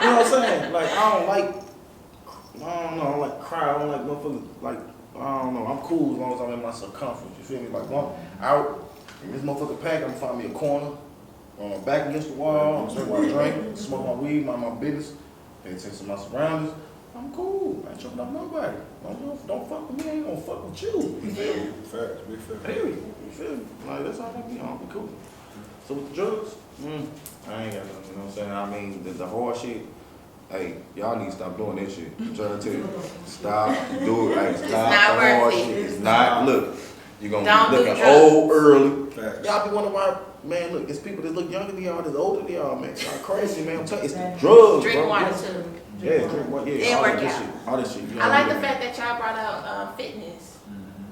what I'm saying? Like, I don't like cry. I don't like motherfuckers. Like, I don't know. I'm cool as long as I'm in my circumference. You feel me? Like, when I'm out in this motherfucking pack, I'm gonna find me a corner, back against the wall, I'm smoke my drink, smoke my weed, mind my business, pay attention to my surroundings. I'm cool. I ain't tripping up nobody. Don't fuck with me. I ain't gonna fuck with you. You feel me? Facts, big facts. Period. You feel me? Like, that's how I be on. Be cool. So with the drugs, I ain't got nothing. You know what I'm saying? I mean, the hard shit, hey, y'all need to stop doing that shit. I'm trying to tell you. Stop. Do it. Hey, stop not the hard worth it. shit. It's not. Look, You're gonna Don't be do looking drugs. old early. Facts. Y'all be wondering why, man, look, it's people that look younger than y'all, that's older than y'all, man. It's not crazy, man. I'm telling you, it's the drugs, Drink bro. water too. Yeah, drink water. Yeah, And all work this out. shit. All this shit. I like the fact that y'all brought out fitness.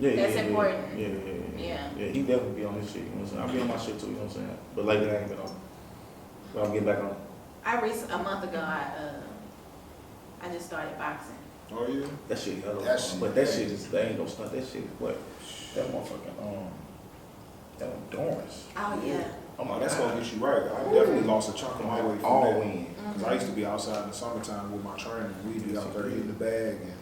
Yeah, That's yeah, important. Yeah. Yeah. He definitely be on this shit. You know what I'm saying? I be on my shit too. You know what I'm saying? But lately I ain't been on. But I'm getting back on. A month ago, I just started boxing. Oh yeah. That shit, hella That fun. shit, But that yeah. shit is, they ain't gonna stunt. That shit is what? That motherfucking that endurance. Oh yeah. Oh my That's God. gonna get you right. I definitely lost a chunk of my weight from All that. win. Because I used to be outside in the summertime with my trainer. We'd be out there hitting the bag, and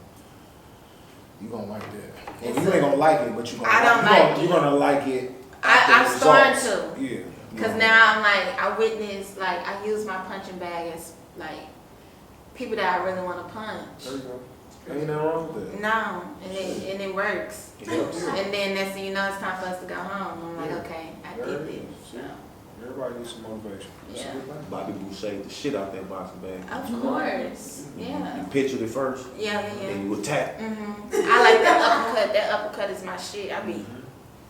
you gonna like that. Well, you ain't gonna like it, but you gonna. I don't like it. You're gonna like it. I'm starting to. Yeah. Cause now I'm like, I witness, like, I use my punching bag as like people that I really want to punch. There you go. Ain't nothing wrong with that. No, and it works. It helps. And then next thing you know, it's time for us to go home. I'm like, Yeah. okay, I There did it it. is. So, Everybody needs some motivation. It's a Yeah. good thing. Bobby Boucher the shit out that boxing bag. of course, yeah, You pictured it first, yeah. then you attack. I like that uppercut. That uppercut is my shit. I be,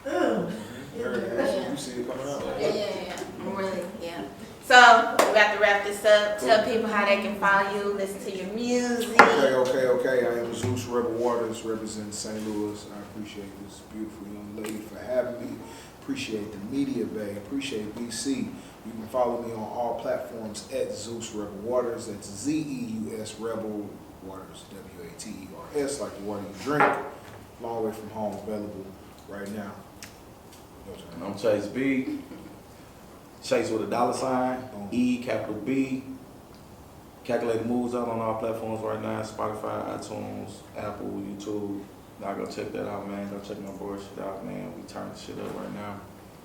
There it is. You see it coming out. yeah. I'm really, yeah. So we got to wrap this up. Tell people how they can follow you, listen to your music. Okay. I am Zeus Rebel Waters, representing St. Louis. I appreciate this beautiful young lady for having me. Appreciate the media bay. Appreciate BC. You can follow me on all platforms at Zeus Rebel Waters. That's ZEUS Rebel Waters, WATERS, like the water you drink. Long way from home, available right now. And I'm Chase B. Chase with a $, E, capital B. Calculated moves out on all platforms right now. Spotify, iTunes, Apple, YouTube. Y'all go check that out, man. Go check my boy shit out, man. We turn the shit up right now.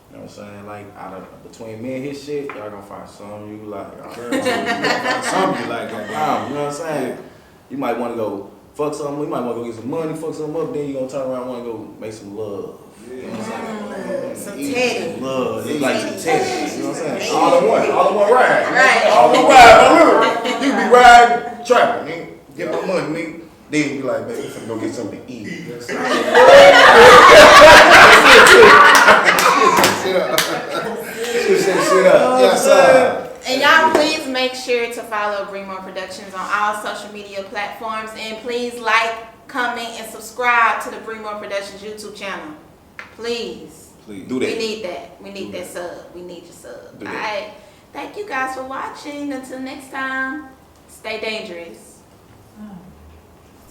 You know what I'm saying? Like, out of between me and his shit, y'all gonna find some you like. Some you like that. You know what I'm saying? You might want to go fuck something. You might want to go get some money, fuck something up. Then you gonna turn around and want to go make some love. You know what I'm saying? Some teddy. Love. It's like some teddy. You know what I'm saying? All in one ride. Right. All in one ride. Look, you be riding, trapping, nigga. Get my money, nigga. Then you be like, man, we finna go get something to eat. Shit up. Yes, sir. And y'all please make sure to follow Bree Productions on all social media platforms. And please like, comment, and subscribe to the Bree Productions YouTube channel. Please. Please. Do We that. need that. We need that sub. We need your sub. Do All that. right. Thank you guys for watching. Until next time, stay dangerous.